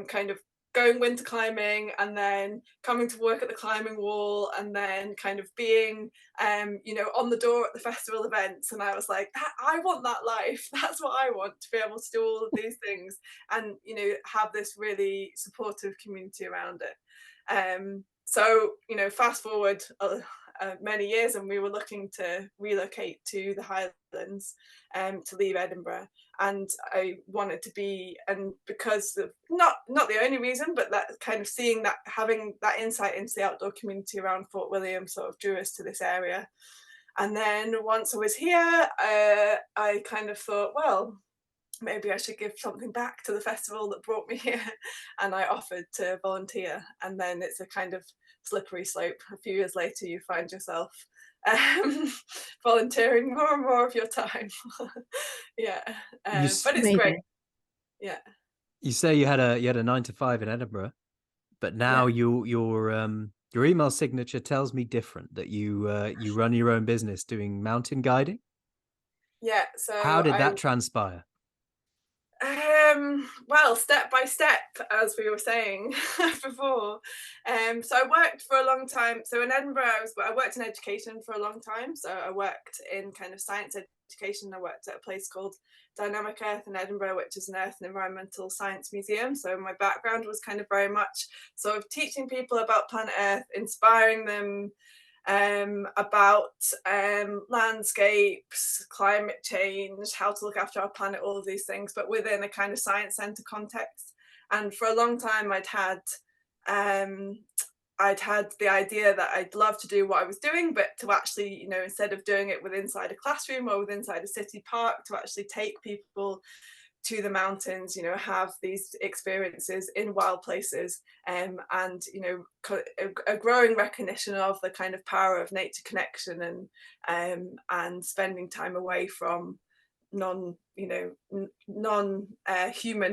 kind of going winter climbing and then coming to work at the climbing wall and then kind of being on the door at the festival events, and I was like, I want that life. That's what I want, to be able to do all of these things and have this really supportive community around it. So fast forward many years, and we were looking to relocate to the Highlands to leave Edinburgh, and I wanted to be, and because of not the only reason, but that kind of seeing that, having that insight into the outdoor community around Fort William sort of drew us to this area. And then once I was here, I kind of thought, well, maybe I should give something back to the festival that brought me here. And I offered to volunteer. And then it's a kind of slippery slope. A few years later, you find yourself volunteering more and more of your time. Yeah. But it's great. Yeah. You say you had a 9-to-5 in Edinburgh, but now your email signature tells me different, that you run your own business doing mountain guiding. Yeah. So how did that transpire? Well, step by step, as we were saying before. So I worked for a long time. So in Edinburgh, I worked in education for a long time. So I worked in kind of science education. I worked at a place called Dynamic Earth in Edinburgh, which is an earth and environmental science museum. So my background was kind of very much sort of teaching people about planet Earth, inspiring them about landscapes, climate change, how to look after our planet, all of these things, but within a kind of science centre context. And for a long time, I'd had the idea that I'd love to do what I was doing, but to actually, instead of doing it inside a classroom or inside a city park, to actually take people to the mountains, have these experiences in wild places, and a growing recognition of the kind of power of nature connection and spending time away from non-human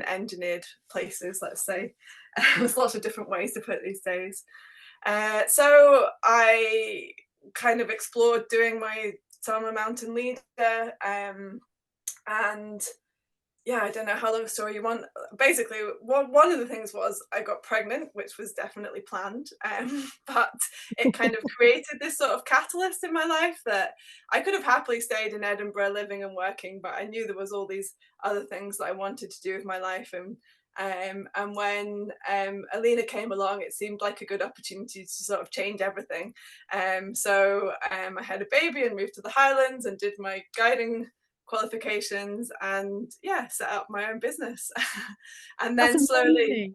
engineered places, let's say. There's lots of different ways to put it these days. So I kind of explored doing my summer mountain leader, and yeah, I don't know how long a story you want. Basically, one of the things was I got pregnant, which was definitely planned, but it kind of created this sort of catalyst in my life that I could have happily stayed in Edinburgh living and working, but I knew there was all these other things that I wanted to do with my life. And when Alina came along, it seemed like a good opportunity to sort of change everything. So I had a baby and moved to the Highlands and did my guiding qualifications and set up my own business. And then slowly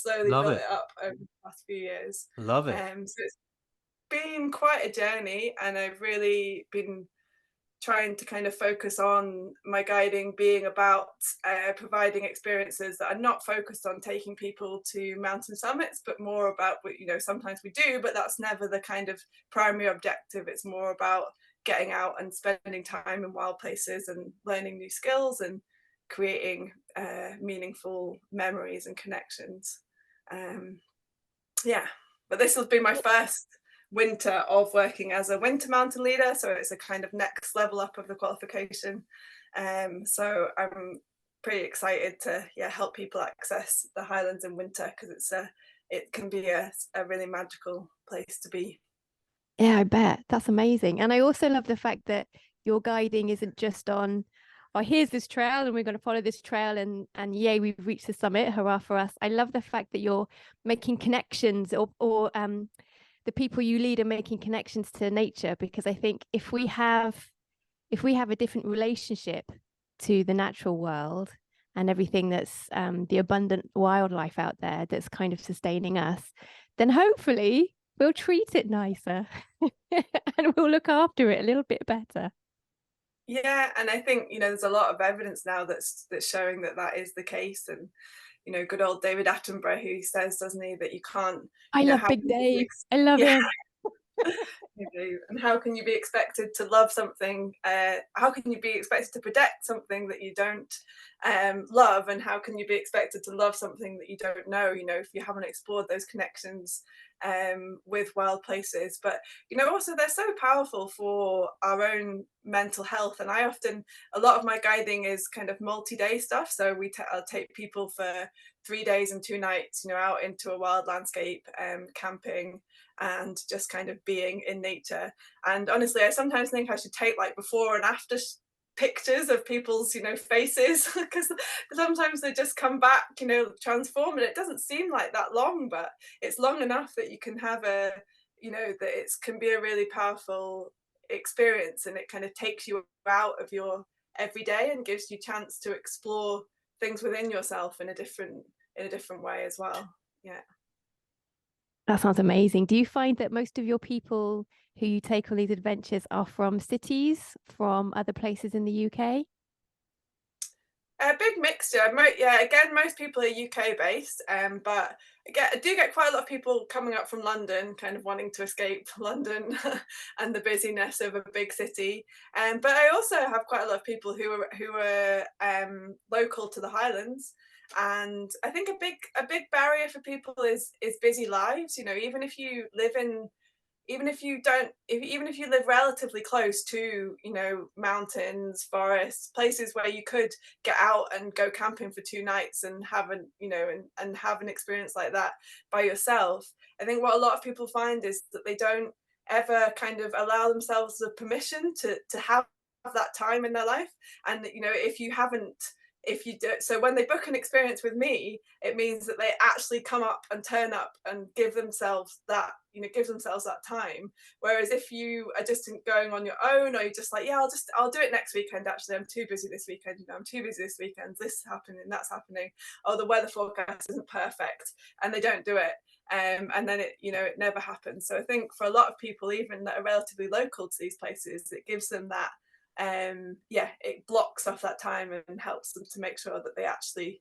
slowly Love built it. it up over the past few years. Love it. So it's been quite a journey, and I've really been trying to kind of focus on my guiding being about providing experiences that are not focused on taking people to mountain summits, but more about, you know, sometimes we do, but that's never the kind of primary objective. It's more about getting out and spending time in wild places and learning new skills and creating meaningful memories and connections. Yeah, but this will be my first winter of working as a winter mountain leader, so it's a kind of next level up of the qualification. So I'm pretty excited to help people access the Highlands in winter, because it can be a really magical place to be. Yeah, I bet. That's amazing. And I also love the fact that your guiding isn't just on, oh, here's this trail and we're going to follow this trail and yay, we've reached the summit. Hurrah for us. I love the fact that you're making connections, or the people you lead are making connections to nature, because I think if we have a different relationship to the natural world and everything that's the abundant wildlife out there that's kind of sustaining us, then hopefully we'll treat it nicer and we'll look after it a little bit better. Yeah, and I think, you know, there's a lot of evidence now that's showing that is the case. And, you know, good old David Attenborough, who says, doesn't he, that you can't, I you know, love Big Dave. I love him. And how can you be expected to love something? How can you be expected to protect something that you don't love? And how can you be expected to love something that you don't know? You know, if you haven't explored those connections with wild places. But, you know, also they're so powerful for our own mental health. And a lot of my guiding is kind of multi-day stuff. So I'll take people for 3 days and 2 nights, you know, out into a wild landscape, camping, and just kind of being in nature. And honestly, I sometimes think I should take like before and after pictures of people's, you know, faces, because sometimes they just come back, you know, transformed, and it doesn't seem like that long, but it's long enough that you can have you know, that it can be a really powerful experience, and it kind of takes you out of your everyday and gives you chance to explore things within yourself in a different way as well. Yeah. That sounds amazing. Do you find that most of your people who you take on these adventures are from cities, from other places in the UK? A big mixture. Yeah, again, most people are UK based, but I do get quite a lot of people coming up from London, kind of wanting to escape London and the busyness of a big city. But I also have quite a lot of people who are local to the Highlands. And I think a big barrier for people is busy lives. You know, even if you live relatively close to, you know, mountains, forests, places where you could get out and go camping for 2 nights and have and have an experience like that by yourself, I think what a lot of people find is that they don't ever kind of allow themselves the permission to have that time in their life. And, you know, if you do, so when they book an experience with me, it means that they actually come up and turn up and give themselves that time. Whereas if you are just going on your own, or you're just like, yeah, I'll do it next weekend, actually I'm too busy this weekend, you know, I'm too busy this weekend, this is happening, that's happening, oh, the weather forecast isn't perfect, and they don't do it. And then it never happens. So I think for a lot of people, even that are relatively local to these places, it gives them that it blocks off that time and helps them to make sure that they actually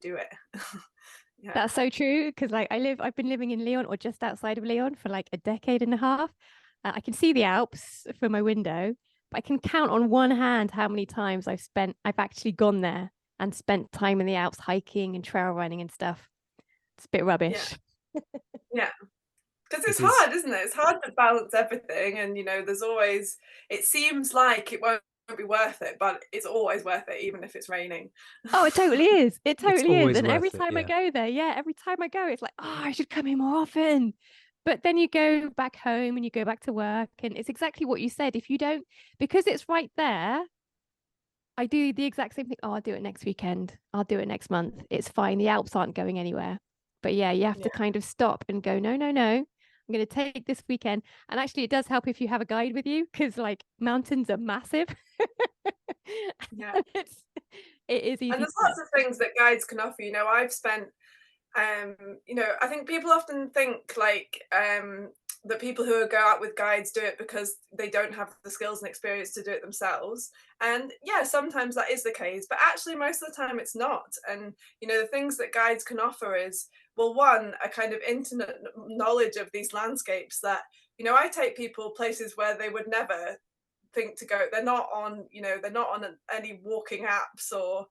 do it. Yeah. That's so true, because like I've been living in Lyon, or just outside of Lyon, for like a decade and a half. I can see the Alps from my window, but I can count on one hand how many times I've actually gone there and spent time in the Alps hiking and trail running and stuff. It's a bit rubbish. Yeah. Because it's hard, isn't it? It's hard to balance everything, and you know, it seems like it won't be worth it, but it's always worth it, even if it's raining. Oh, it totally is. It totally is. And every time I go there, it's like, oh, I should come here more often. But then you go back home and you go back to work, and it's exactly what you said. If you don't, because it's right there, I do the exact same thing. Oh, I'll do it next weekend. I'll do it next month. It's fine. The Alps aren't going anywhere. But yeah, you have to kind of stop and go, no, no, no. I'm going to take this weekend. And actually, it does help if you have a guide with you, because like mountains are massive. Yeah. It is easy. And there's lots of things that guides can offer. You know, I've spent you know, I think people often think like that people who go out with guides do it because they don't have the skills and experience to do it themselves. And yeah, sometimes that is the case, but actually most of the time it's not. And you know, the things that guides can offer is, well, one, a kind of intimate knowledge of these landscapes that, you know, I take people places where they would never think to go. They're not on, you know, they're not on any walking apps or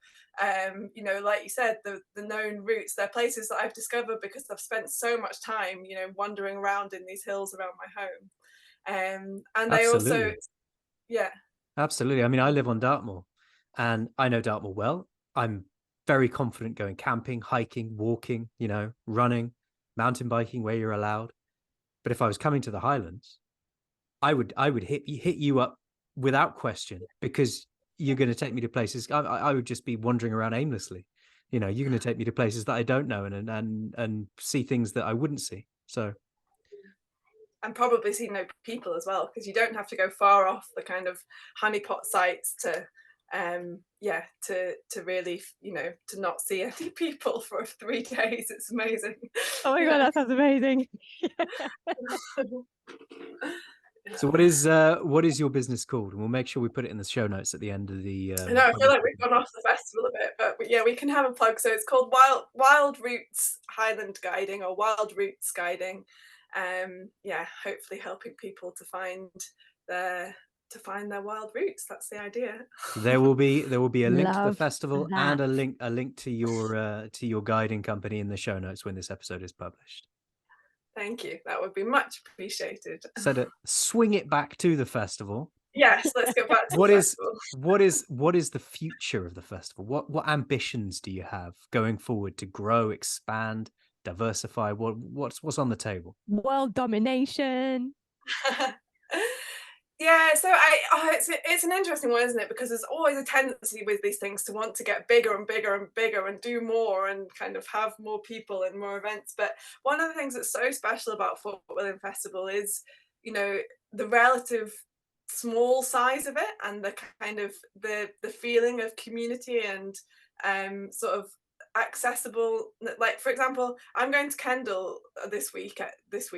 you know, like you said, the known routes. They're places that I've discovered because I've spent so much time, you know, wandering around in these hills around my home. And they also, Absolutely. yeah. Absolutely. I mean, I live on Dartmoor and I know Dartmoor well. I'm very confident going camping, hiking, walking, you know, running, mountain biking where you're allowed. But if I was coming to the Highlands, I would hit you up without question, because you're going to take me to places I would just be wandering around aimlessly. You know, you're going to take me to places that I don't know and see things that I wouldn't see. So And probably see no people as well, because you don't have to go far off the kind of honeypot sites to yeah, to really, you know, to not see any people for 3 days. It's amazing. Oh my God, that sounds amazing. so what is your business called? And we'll make sure we put it in the show notes at the end of the I know, I feel like we've gone off the festival a bit, but yeah, we can have a plug. So it's called Wild Routes Highland Guiding, or Wild Routes Guiding. Yeah, hopefully helping people to find their wild routes. That's the idea. There will be a link to the Love festival that. and a link to your guiding company in the show notes when this episode is published. Thank you. That would be much appreciated. So to swing it back to the festival. Yes, let's go back to the festival. What is the future of the festival? What ambitions do you have going forward to grow, expand, diversify? What's on the table? World domination. Yeah, so it's an interesting one, isn't it? Because there's always a tendency with these things to want to get bigger and bigger and bigger and do more and kind of have more people and more events. But one of the things that's so special about Fort William Festival is, you know, the relative small size of it and the kind of the feeling of community and sort of accessible. Like, for example, I'm going to Kendal this week. It's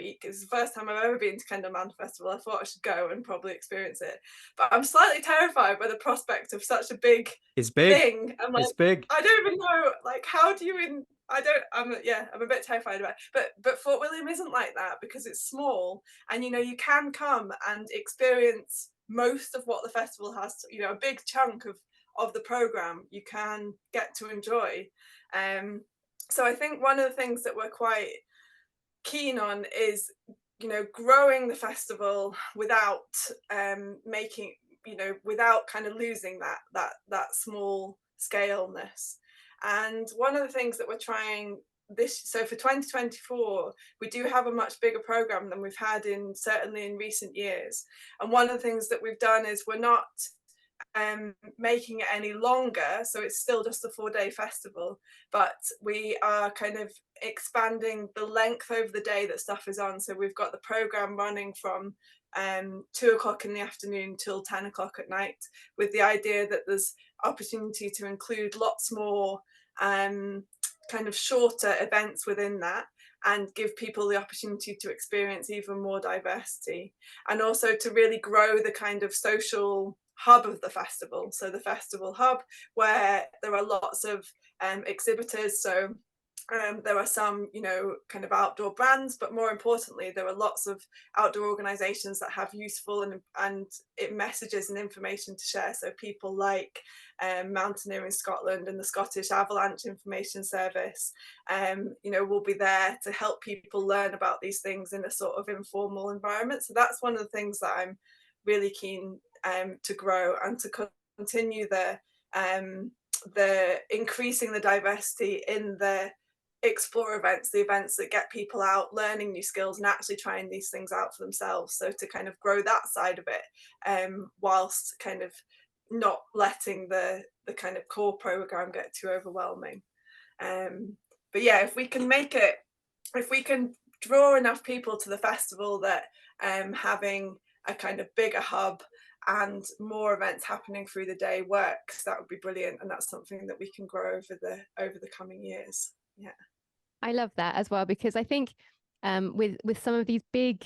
the first time I've ever been to Kendal Mountain Festival. I thought I should go and probably experience it, but I'm slightly terrified by the prospect of such a big It's big. thing. I'm like, It's big. I don't even know, like, how do you I'm a bit terrified about it. But Fort William isn't like that, because it's small, and you know, you can come and experience most of what the festival has to, you know, a big chunk of the program you can get to enjoy. So I think one of the things that we're quite keen on is, you know, growing the festival without making, you know, without kind of losing that small scaleness. And one of the things that we're trying so for 2024, we do have a much bigger program than we've had certainly in recent years. And one of the things that we've done is we're not making it any longer, so it's still just a 4-day festival, but we are kind of expanding the length over the day that stuff is on. So we've got the program running from 2 o'clock in the afternoon till 10 o'clock at night, with the idea that there's opportunity to include lots more kind of shorter events within that, and give people the opportunity to experience even more diversity, and also to really grow the kind of social hub of the festival. So the festival hub, where there are lots of exhibitors. So there are some, you know, kind of outdoor brands, but more importantly, there are lots of outdoor organizations that have useful and messages and information to share. So people like Mountaineering Scotland and the Scottish Avalanche Information Service, you know, will be there to help people learn about these things in a sort of informal environment. So that's one of the things that I'm really keen to grow, and to continue the increasing the diversity in the explore events, the events that get people out learning new skills and actually trying these things out for themselves. So to kind of grow that side of it, whilst kind of not letting the kind of core program get too overwhelming. But yeah, if we can draw enough people to the festival that having a kind of bigger hub and more events happening through the day works, that would be brilliant. And that's something that we can grow over the coming years. Yeah. I love that as well, because I think with some of these big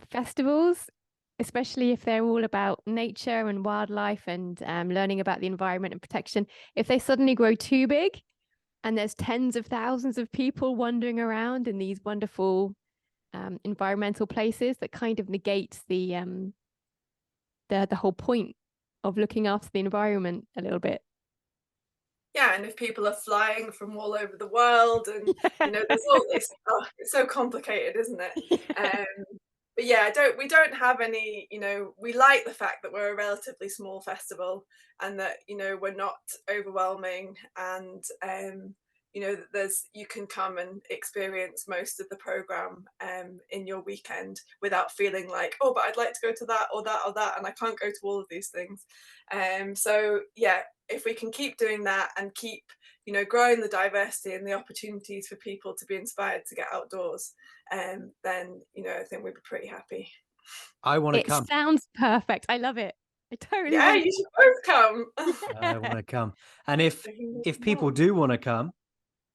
festivals, especially if they're all about nature and wildlife and learning about the environment and protection, if they suddenly grow too big and there's tens of thousands of people wandering around in these wonderful environmental places, that kind of negates the whole point of looking after the environment a little bit. Yeah, and if people are flying from all over the world, and you know, there's all this. Oh, it's so complicated, isn't it? But yeah, we don't have any. You know, we like the fact that we're a relatively small festival, and that, you know, we're not overwhelming, and you know, that you can come and experience most of the program in your weekend without feeling like, oh, but I'd like to go to that or that or that, and I can't go to all of these things. So yeah, if we can keep doing that and keep, you know, growing the diversity and the opportunities for people to be inspired to get outdoors, then, you know, I think we'd be pretty happy. I want to It come. sounds perfect. I love it. I totally Yeah, want to. you should both come. I want to come. And if people do want to come,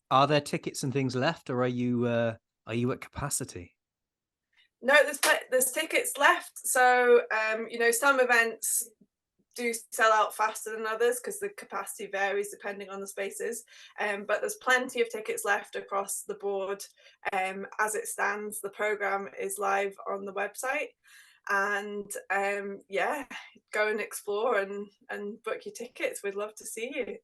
are there tickets and things left, or are you at capacity? No, there's tickets left. So you know, some events do sell out faster than others because the capacity varies depending on the spaces. But there's plenty of tickets left across the board. As it stands, the program is live on the website. And yeah, go and explore and book your tickets. We'd love to see you.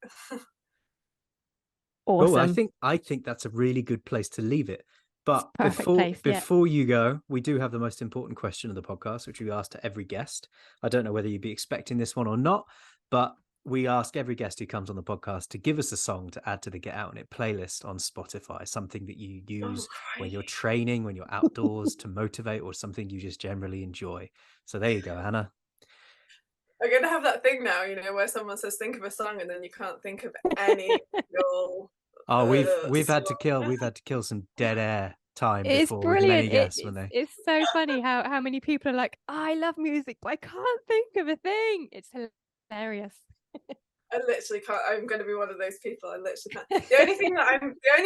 Awesome. Cool. I think that's a really good place to leave it. But Perfect before you go, we do have the most important question of the podcast, which we ask to every guest. I don't know whether you'd be expecting this one or not, but we ask every guest who comes on the podcast to give us a song to add to the Get Out On It playlist on Spotify, something that you use when you're training, when you're outdoors to motivate, or something you just generally enjoy. So there you go, Anna. We're going to have that thing now, you know, where someone says, think of a song, and then you can't think of any real. Oh, we've had to kill some dead air time It's before with many brilliant. guests when they. It's so funny how many people are like, oh, I love music, but I can't think of a thing. It's hilarious. I literally can't. I'm going to be one of those people. I literally can't. The only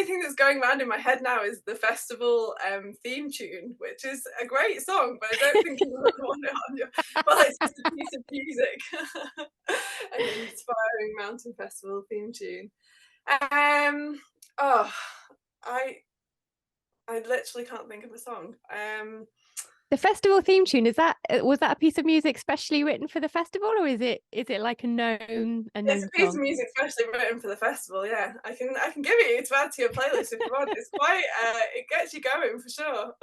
thing that's going around in my head now is the festival theme tune, which is a great song, but I don't think you would want it on your. Well, it's just a piece of music, an inspiring mountain festival theme tune. Oh, I literally can't think of a song. The festival theme tune, was that a piece of music specially written for the festival, or is it like a known It's a piece song? of music specially written for the festival. Yeah, I can give it to add to your playlist if you want. It's quite it gets you going for sure.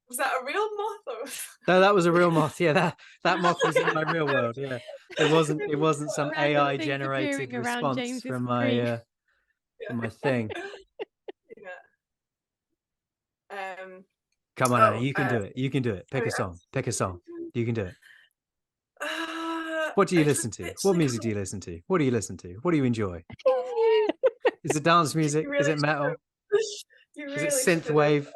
Was that a real moth? Or... No, that was a real moth. Yeah, that moth was in my real world. Yeah, it wasn't some AI generated response from my thing. Yeah. Come on, Anna, you can do it. You can do it. Pick a song. Pick a song. You can do it. What do you listen to? What music do you listen to? What do you listen to? What do you enjoy? Is it dance music? Is it metal? Is it synth wave?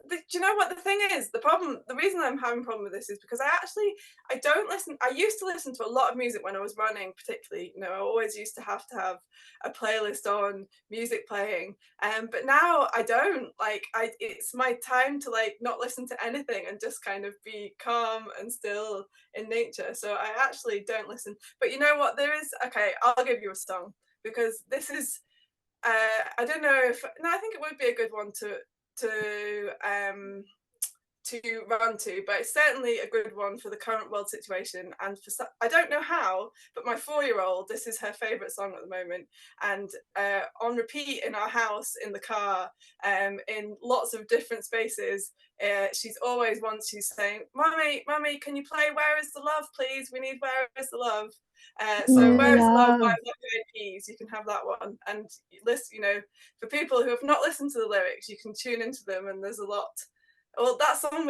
Do you know what the thing is? The reason I'm having a problem with this is because I don't listen. I used to listen to a lot of music when I was running, particularly. You know, I always used to have a playlist on, music playing. But now I don't. It's my time to not listen to anything and just kind of be calm and still in nature. So I actually don't listen. But you know what? Okay, I'll give you a song, because this is. I don't know if. No, I think it would be a good one to run to, but it's certainly a good one for the current world situation. And I don't know how, but my 4-year-old, this is her favorite song at the moment, and on repeat in our house, in the car, in lots of different spaces, she's saying, Mummy, can you play Where Is the Love, please? We need Where Is the Love. So Where Is the Love by the Keys, you can have that one. And listen, you know, for people who have not listened to the lyrics, you can tune into them, and there's a lot. Well, that song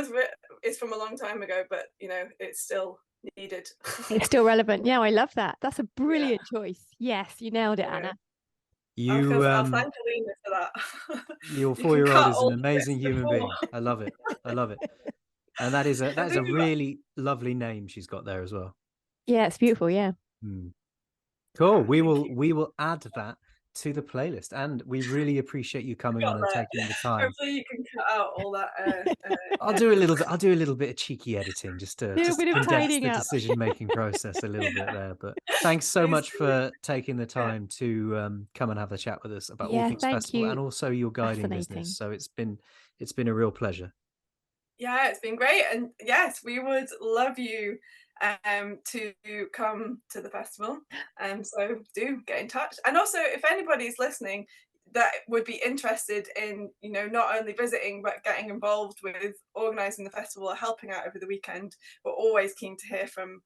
is from a long time ago, but you know, it's still needed. It's still relevant. Yeah, I love that. That's a brilliant choice. Yes, you nailed it, Anna. I'll thank Alina for that. Your 4-year-old is an amazing human being. I love it. And that is a really lovely name she's got there as well. Yeah, it's beautiful. Yeah. Cool. We will add that to the playlist, and we really appreciate you coming on and taking the time. Hopefully you can cut out all that. I'll do a little bit of cheeky editing just to Do a bit of condense tidying the up. decision-making process a little bit there. But thanks so Please much do. for taking the time to come and have a chat with us about all Yeah, things thank festival you. and also your guiding Fascinating. business. So it's been a real pleasure. Yeah, it's been great, and yes, we would love you to come to the festival. So do get in touch, and also if anybody's listening that would be interested in, you know, not only visiting but getting involved with organising the festival or helping out over the weekend, we're always keen to hear from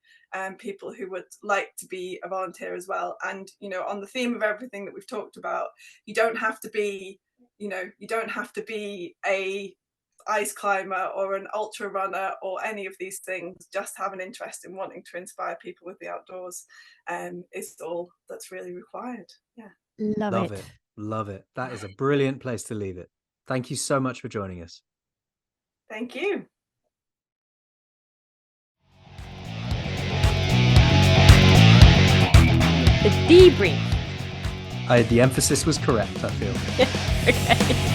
people who would like to be a volunteer as well. And you know, on the theme of everything that we've talked about, you don't have to be, you know, you don't have to be a ice climber or an ultra runner or any of these things. Just have an interest in wanting to inspire people with the outdoors is all that's really required. Yeah. Love it. Love it. That is a brilliant place to leave it. Thank you so much for joining us. Thank you. The debrief. The emphasis was correct, I feel. Okay.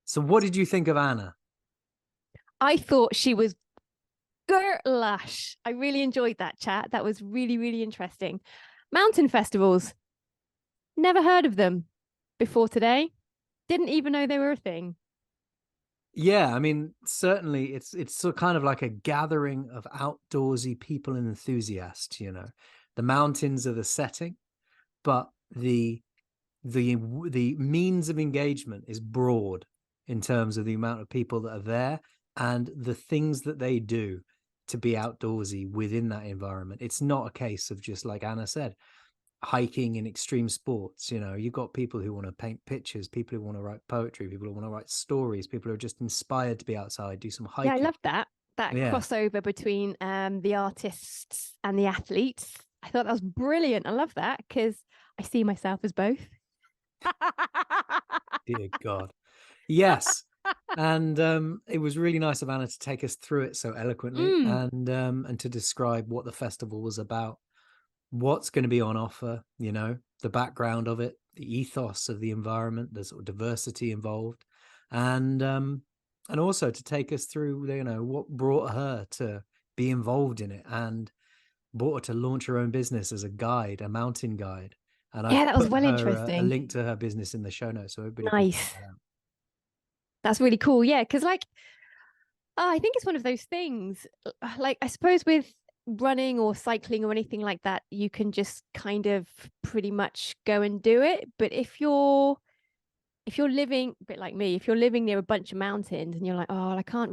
So what did you think of Anna? I thought she was girlish. I really enjoyed that chat. That was really, really interesting. Mountain festivals. Never heard of them before today. Didn't even know they were a thing. Yeah, I mean, certainly it's sort of kind of like a gathering of outdoorsy people and enthusiasts, you know. The mountains are the setting, but the means of engagement is broad in terms of the amount of people that are there and the things that they do to be outdoorsy within that environment. It's not a case of just, like Anna said, hiking and extreme sports. You know, you've got people who want to paint pictures, people who want to write poetry, people who want to write stories, people who are just inspired to be outside, do some hiking. Yeah, I love that Yeah. crossover between the artists and the athletes. I thought that was brilliant. I love that because I see myself as both. Dear God. Yes. And it was really nice of Anna to take us through it so eloquently and to describe what the festival was about, what's going to be on offer, you know, the background of it, the ethos of the environment, the sort of diversity involved, and also to take us through, you know, what brought her to be involved in it and brought her to launch her own business as a guide, a mountain guide. And Yeah, I've that was put well her, interesting. a link to her business in the show notes, so everybody can Nice. check that out. That's really cool. Yeah, because like I think it's one of those things. Like I suppose with running or cycling or anything like that, you can just kind of pretty much go and do it. But if you're living a bit like me, if you're living near a bunch of mountains and you're like, oh, I can't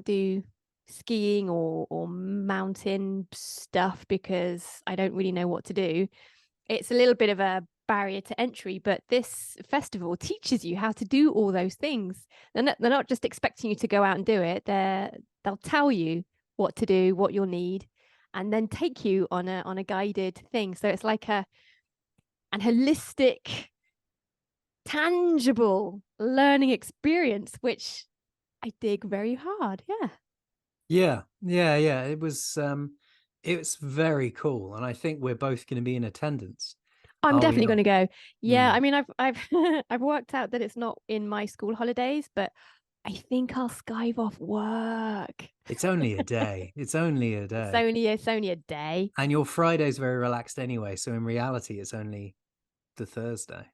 do skiing or mountain stuff because I don't really know what to do. It's a little bit of a barrier to entry, but this festival teaches you how to do all those things. They're not just expecting you to go out and do it. They'll tell you what to do, what you'll need, and then take you on a guided thing. So it's like an holistic, tangible learning experience, which I dig very hard. Yeah. It was very cool, and I think we're both going to be in attendance. I'm definitely going to go. Yeah, I mean, I've I've worked out that it's not in my school holidays, but I think I'll skive off work. It's only a day. It's only a day. It's only a day. And your Friday's very relaxed anyway, so in reality, it's only the Thursday.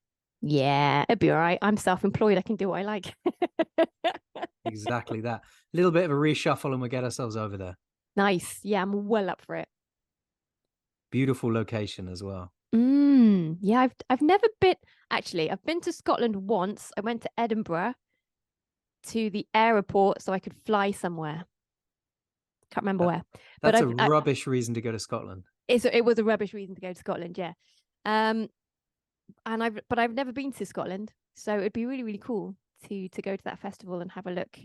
Yeah, it'd be all right. I'm self-employed. I can do what I like. Exactly that. A little bit of a reshuffle and we'll get ourselves over there. Nice. Yeah, I'm well up for it. Beautiful location as well. Yeah, I've never been actually. I've been to Scotland once. I went to Edinburgh to the airport so I could fly somewhere. Can't remember where. That's a rubbish reason to go to Scotland. It was a rubbish reason to go to Scotland, yeah. And I've never been to Scotland, so it'd be really, really cool to go to that festival and have a look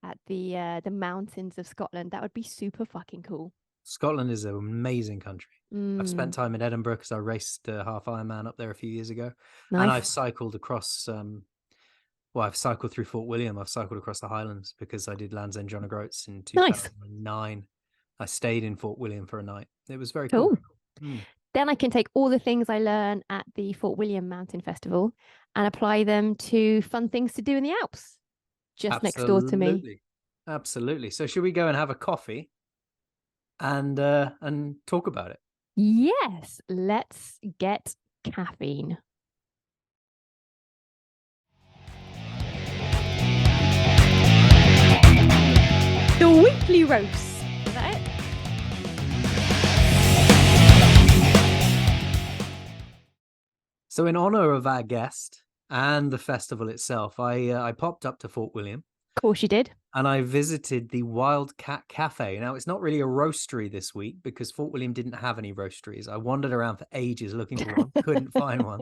at the mountains of Scotland. That would be super fucking cool. Scotland is an amazing country. I've spent time in Edinburgh because I raced a half Ironman up there a few years ago. Nice. And I've cycled across I've cycled through Fort William. I've cycled across the Highlands because I did Land's End John O'Groats in 2009. I stayed in Fort William for a night. It was very Cool. cool. Then I can take all the things I learn at the Fort William Mountain Festival and apply them to fun things to do in the Alps, just next door to me. Absolutely. So should we go and have a coffee and talk about it? Yes, let's get caffeine. The weekly roast. Is that it? So in honor of our guest and the festival itself, I popped up to Fort William. Of course you did. And I visited the Wildcat Cafe. Now, it's not really a roastery this week because Fort William didn't have any roasteries. I wandered around for ages looking for one, couldn't find one.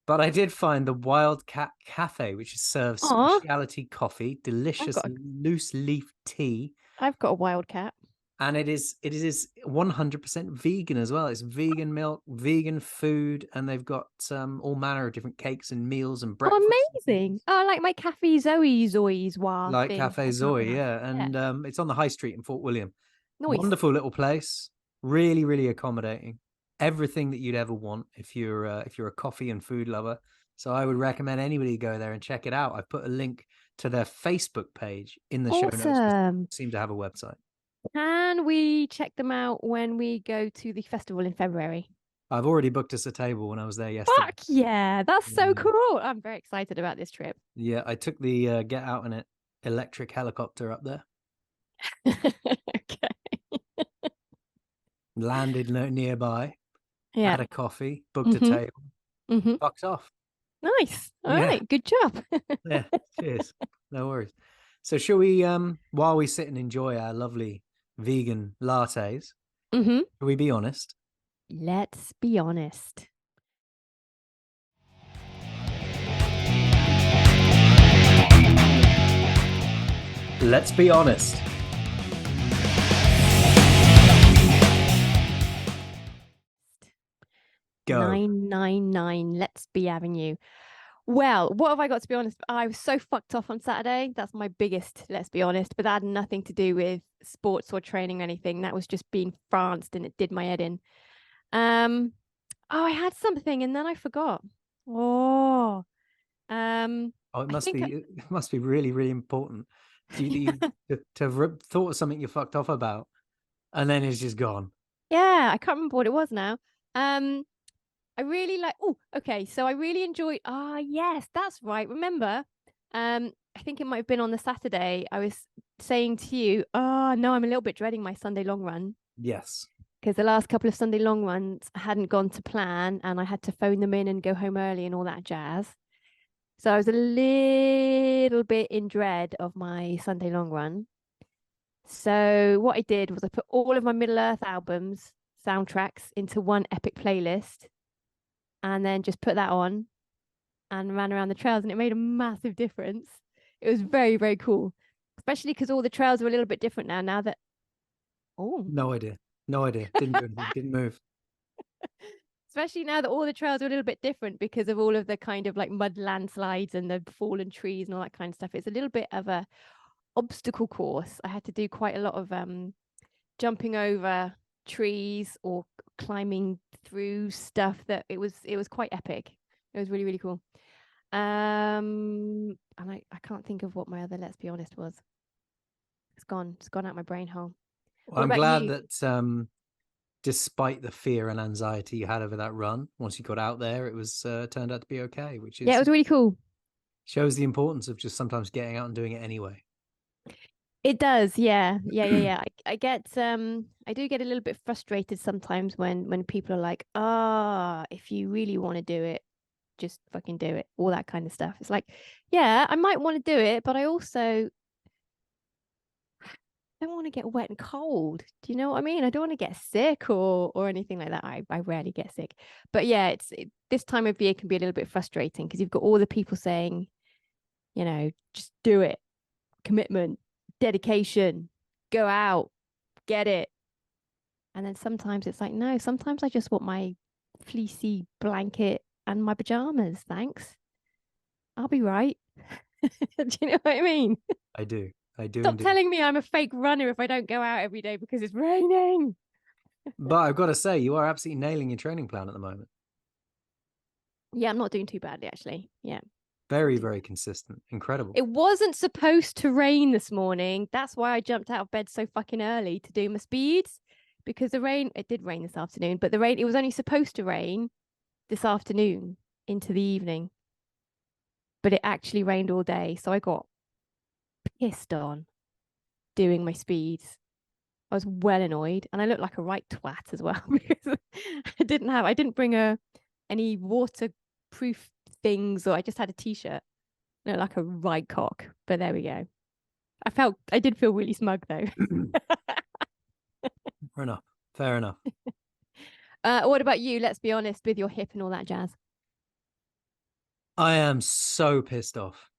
But I did find the Wildcat Cafe, which serves specialty coffee, delicious loose leaf tea. I've got a Wildcat. And it is 100% vegan as well. It's vegan milk, vegan food, and they've got all manner of different cakes and meals and breakfast. Oh, amazing. Oh, like my Cafe Zoe's Like thing. Cafe Zoe, yeah. And it's on the high street in Fort William. Nice. Wonderful little place. Really, really accommodating. Everything that you'd ever want if you're a coffee and food lover. So I would recommend anybody go there and check it out. I've put a link to their Facebook page in the show notes. They seem to have a website. Can we check them out when we go to the festival in February? I've already booked us a table when I was there yesterday. Fuck yeah, that's so cool. I'm very excited about this trip. Yeah, I took the Get Out in It electric helicopter up there. Okay. Landed nearby. Yeah. Had a coffee, booked a table, fucked off. Nice. All right, good job. Yeah, cheers. No worries. So shall we, while we sit and enjoy our lovely vegan lattes, shall we be honest? Let's be honest. Let's be honest. Go. 999 Let's Be Avenue. Well, what have I got to be honest? I was so fucked off on Saturday. That's my biggest, let's be honest. But that had nothing to do with sports or training or anything. That was just being franced and it did my head in. I had something and then I forgot. It must be really, really important to have thought of something you're fucked off about and then it's just gone. Yeah, I can't remember what it was now. I really like, so I really enjoyed, yes, that's right. Remember, I think it might have been on the Saturday, I was saying to you, no, I'm a little bit dreading my Sunday long run. Yes. Because the last couple of Sunday long runs hadn't gone to plan and I had to phone them in and go home early and all that jazz. So I was a little bit in dread of my Sunday long run. So what I did was I put all of my Middle Earth albums, soundtracks into one epic playlist. And then just put that on and ran around the trails and it made a massive difference. It was very, very cool, especially because all the trails are a little bit different now that... No idea. Didn't do anything, didn't move. Especially now that all the trails are a little bit different because of all of the kind of like mud landslides and the fallen trees and all that kind of stuff. It's a little bit of a obstacle course. I had to do quite a lot of jumping over trees or climbing through stuff that it was quite epic. It was really, really cool. And I can't think of what my other let's be honest was. It's gone out my brain hole. Well, I'm glad that despite the fear and anxiety you had over that run, once you got out there, it was turned out to be okay, which is, yeah, it was really cool. Shows the importance of just sometimes getting out and doing it anyway. It does, yeah. I get I do get a little bit frustrated sometimes when people are like, if you really want to do it, just fucking do it, all that kind of stuff. It's like, yeah, I might want to do it, but I also don't want to get wet and cold. Do you know what I mean? I don't want to get sick or anything like that. I rarely get sick, but yeah, this time of year can be a little bit frustrating because you've got all the people saying, you know, just do it, commitment, dedication, go out, get it. And then sometimes it's like, no, sometimes I just want my fleecy blanket and my pajamas, thanks. I'll be right. Do you know what I mean? I do. I do Stop indeed. telling me I'm a fake runner if I don't go out every day because it's raining. But I've got to say, you are absolutely nailing your training plan at the moment. Yeah, I'm not doing too badly, actually. Yeah. Very, very consistent. Incredible. It wasn't supposed to rain this morning. That's why I jumped out of bed so fucking early to do my speeds. Because it did rain this afternoon, but it was only supposed to rain this afternoon into the evening. But it actually rained all day. So I got pissed on doing my speeds. I was well annoyed, and I looked like a right twat as well because I didn't bring any waterproof things, or I just had a t-shirt. I looked like a right cock, but there we go. I did feel really smug though. Fair enough. Fair enough. What about you? Let's be honest with your hip and all that jazz. I am so pissed off.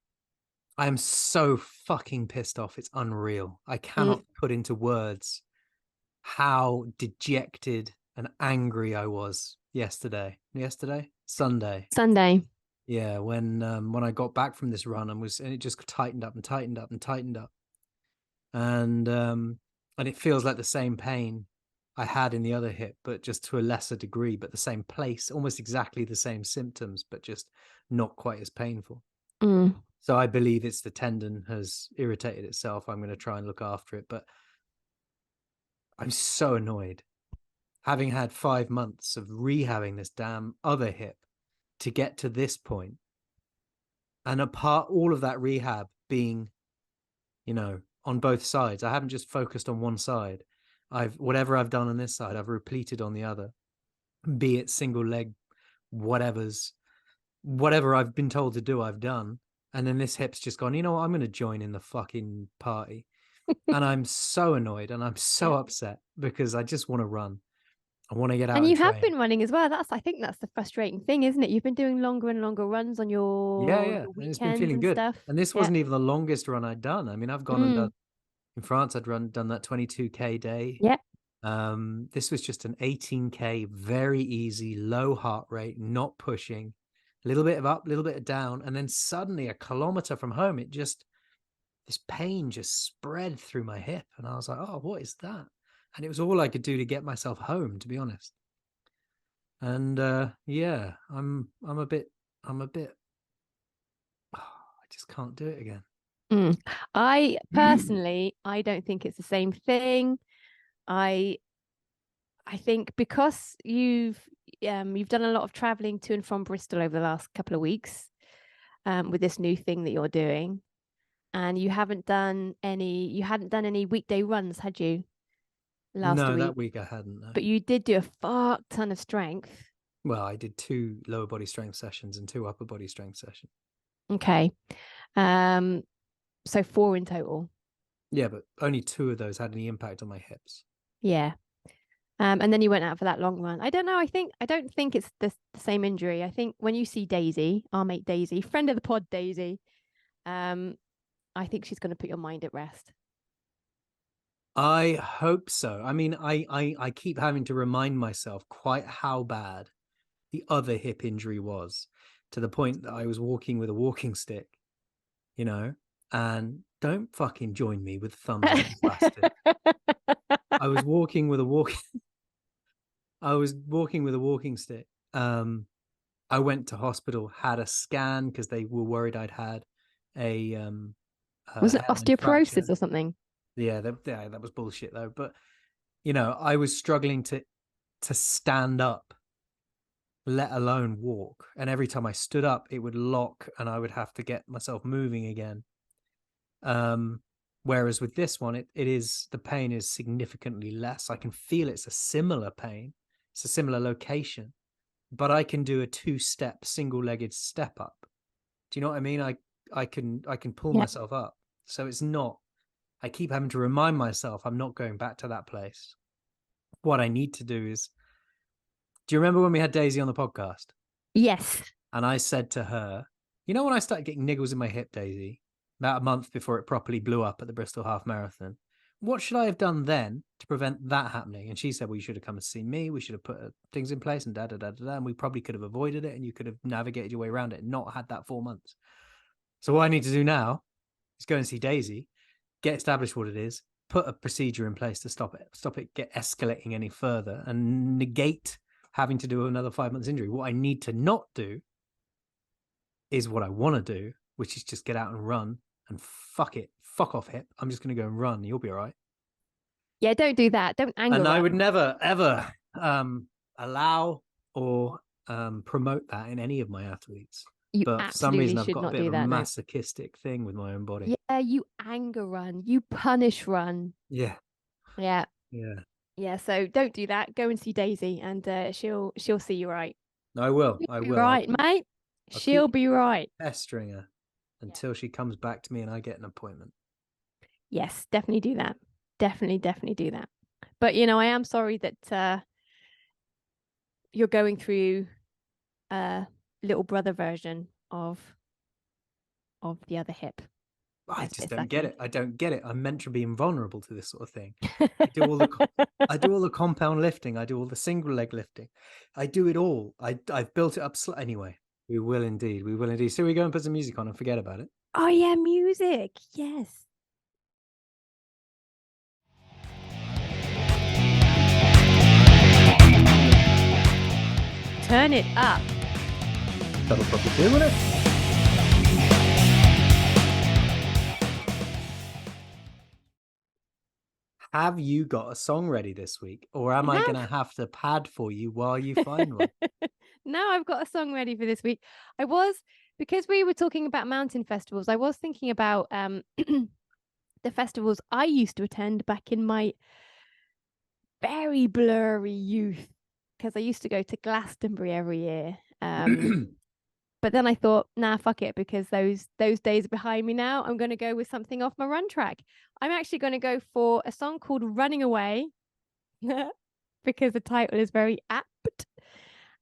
I am so fucking pissed off. It's unreal. I cannot put into words how dejected and angry I was yesterday. Sunday. Yeah, when I got back from this run and it just tightened up and tightened up and tightened up. And it feels like the same pain I had in the other hip, but just to a lesser degree, but the same place, almost exactly the same symptoms, but just not quite as painful. So I believe it's the tendon has irritated itself. I'm going to try and look after it, but I'm so annoyed. Having had 5 months of rehabbing this damn other hip to get to this point, and apart all of that rehab being, on both sides. I haven't just focused on one side. Whatever I've done on this side, I've repeated on the other, be it single leg, whatever I've been told to do, I've done. And then this hip's just gone, you know what, I'm going to join in the fucking party. And I'm so annoyed and I'm so upset because I just want to run. I want to get out and you train. have been running as well. I think that's the frustrating thing, isn't it? You've been doing longer and longer runs on your and it's been feeling good. stuff. And this wasn't even the longest run I'd done. I mean, I've gone and done in France. I'd done that 22k day. Yeah. This was just an 18k, very easy, low heart rate, not pushing, a little bit of up, a little bit of down, and then suddenly a kilometer from home, this pain just spread through my hip, and I was like, "Oh, what is that?" And it was all I could do to get myself home, to be honest. And yeah, I'm a bit. Oh, I just can't do it again. I personally, I don't think it's the same thing. I think because you've done a lot of traveling to and from Bristol over the last couple of weeks, with this new thing that you're doing, and you hadn't done any weekday runs, had you? Last week? That week I hadn't. No. But you did do a fuck ton of strength. Well, I did 2 lower body strength sessions and 2 upper body strength sessions. Okay. So 4 in total. Yeah, but only 2 of those had any impact on my hips. Yeah. And then you went out for that long run. I don't know. I don't think it's the same injury. I think when you see Daisy, our mate Daisy, friend of the pod Daisy, I think she's going to put your mind at rest. I hope so. I mean, I keep having to remind myself quite how bad the other hip injury was, to the point that I was walking with a walking stick, and don't fucking join me with thumbs up, bastard. I was walking with a walking stick. I went to hospital, had a scan because they were worried I'd had a was it osteoporosis or something? Yeah, that was bullshit though. But I was struggling to stand up, let alone walk. And every time I stood up, it would lock, and I would have to get myself moving again. Whereas with this one, the pain is significantly less. I can feel it's a similar pain. It's a similar location, but I can do a 2-step single-legged step up. Do you know what I mean? I can pull myself up. So it's not. I keep having to remind myself I'm not going back to that place. What I need to do is, do you remember when we had Daisy on the podcast? Yes. And I said to her, when I started getting niggles in my hip, Daisy, about a month before it properly blew up at the Bristol Half Marathon, what should I have done then to prevent that happening? And she said, well, you should have come and seen me. We should have put things in place and and we probably could have avoided it, and you could have navigated your way around it and not had that 4 months. So what I need to do now is go and see Daisy get established what it is, put a procedure in place to stop it get escalating any further, and negate having to do another 5 months injury. What I need to not do is what I want to do, which is just get out and run and fuck off hip. I'm just going to go and run. You'll be all right. Yeah, don't do that. Don't anger And run. I would never, ever allow or promote that in any of my athletes. You But for some reason, I've should got a not bit do of a that, no. masochistic thing with my own body. Yeah, you anger run. You punish run. Yeah. Yeah. Yeah. Yeah, so don't do that. Go and see Daisy, and she'll see you right. I will. She'll I be will. right, mate. I'll She'll keep be right. pestering her until she comes back to me and I get an appointment. Yes, definitely do that. Definitely do that. But you know, I am sorry that you're going through a little brother version of the other hip. I That's just a bit don't get sucky. it. I don't get it. I'm meant to be invulnerable to this sort of thing. I do all the compound lifting. I do all the single leg lifting. I do it all. I've built it up. Anyway, we will indeed. We will indeed. So we go and put some music on and forget about it. Oh yeah, music. Yes. Turn it up. That'll probably do, won't it? Have you got a song ready this week, or am I going to have to pad for you while you find one? Now I've got a song ready for this week. Because we were talking about mountain festivals, I was thinking about the festivals I used to attend back in my very blurry youth, because I used to go to Glastonbury every year. But then I thought, nah, fuck it, because those days are behind me now. I'm going to go with something off my run track. I'm actually going to go for a song called Running Away because the title is very apt.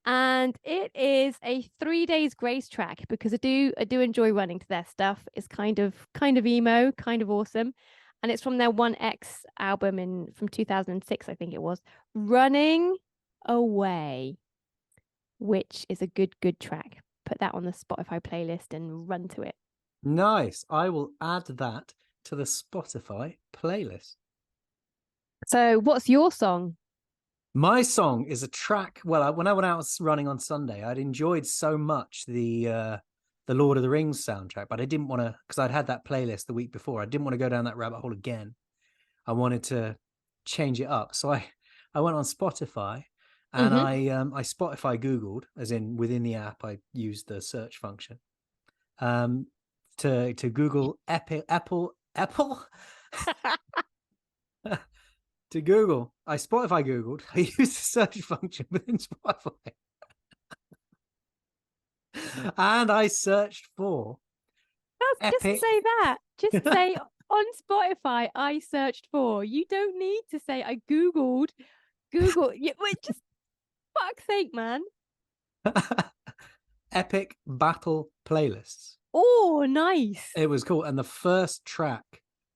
And it is a 3 days grace track because I do enjoy running to their stuff. It's kind of emo, kind of awesome. And it's from their 1X album from 2006, I think it was. Running Away, which is a good track. Put that on the Spotify playlist and run to it. Nice. I will add that to the Spotify playlist. So what's your song? My song is a track. Well, when I went out running on Sunday, I'd enjoyed so much the Lord of the Rings soundtrack, but I didn't want to, because I'd had that playlist the week before. I didn't want to go down that rabbit hole again. I wanted to change it up. So I went on Spotify and I Spotify Googled, as in within the app, I used the search function to Google Apple. To Google, I Spotify Googled. I used the search function within Spotify, and I searched for. Just say that. Just say on Spotify, I searched for. You don't need to say I Googled. Google. Just fuck's sake, man. Epic battle playlists. Oh, nice. It was cool, and the first track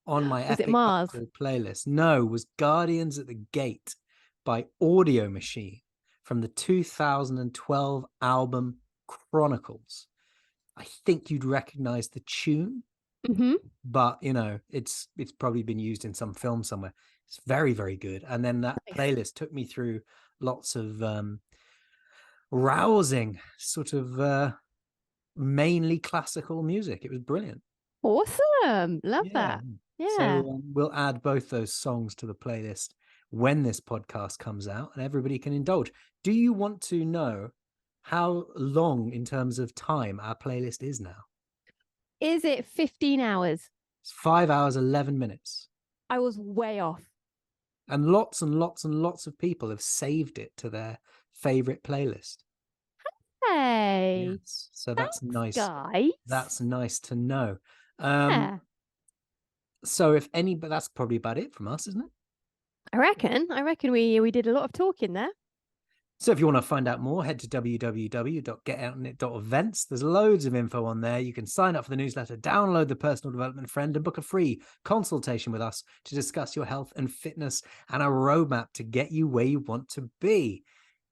on my Was it Epic Mars? Battle playlist, was Guardians at the Gate by Audio Machine from the 2012 album Chronicles. I think you'd recognize the tune, but you know, it's probably been used in some film somewhere. It's very, very good. And then that playlist took me through lots of rousing sort of mainly classical music. It was brilliant. Awesome. Love that. Yeah. So we'll add both those songs to the playlist when this podcast comes out and everybody can indulge. Do you want to know how long in terms of time our playlist is now? Is it 15 hours? It's 5 hours, 11 minutes. I was way off. And lots and lots and lots of people have saved it to their favorite playlist. Hey. Yes. So that's nice. Guys. That's nice to know. Yeah. So but that's probably about it from us, isn't it? I reckon we did a lot of talking there. So if you want to find out more, head to www.getoutandit.events. There's loads of info on there. You can sign up for the newsletter, download the personal development friend, and book a free consultation with us to discuss your health and fitness and a roadmap to get you where you want to be.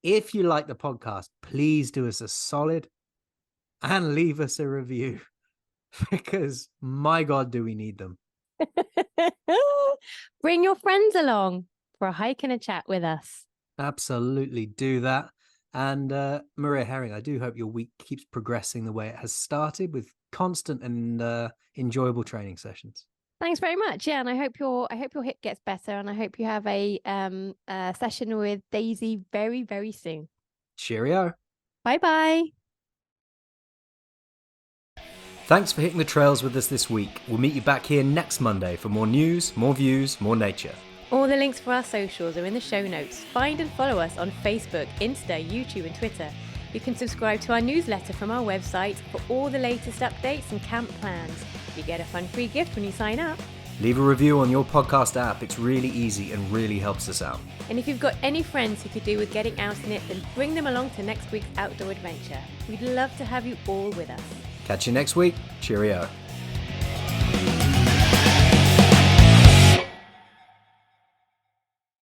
If you like the podcast, please do us a solid and leave us a review because my God, do we need them. Bring your friends along for a hike and a chat with us. Absolutely do that. And Maria Herring, I do hope your week keeps progressing the way it has started with constant and enjoyable training sessions. Thanks very much. Yeah, and I hope your hip gets better, and I hope you have a session with Daisy very, very soon. Cheerio. Bye-bye. Thanks for hitting the trails with us this week. We'll meet you back here next Monday for more news, more views, more nature. All the links for our socials are in the show notes. Find and follow us on Facebook, Insta, YouTube and Twitter. You can subscribe to our newsletter from our website for all the latest updates and camp plans. You get a fun free gift when you sign up. Leave a review on your podcast app. It's really easy and really helps us out. And if you've got any friends who could do with getting out in it, then bring them along to next week's outdoor adventure. We'd love to have you all with us. Catch you next week. Cheerio.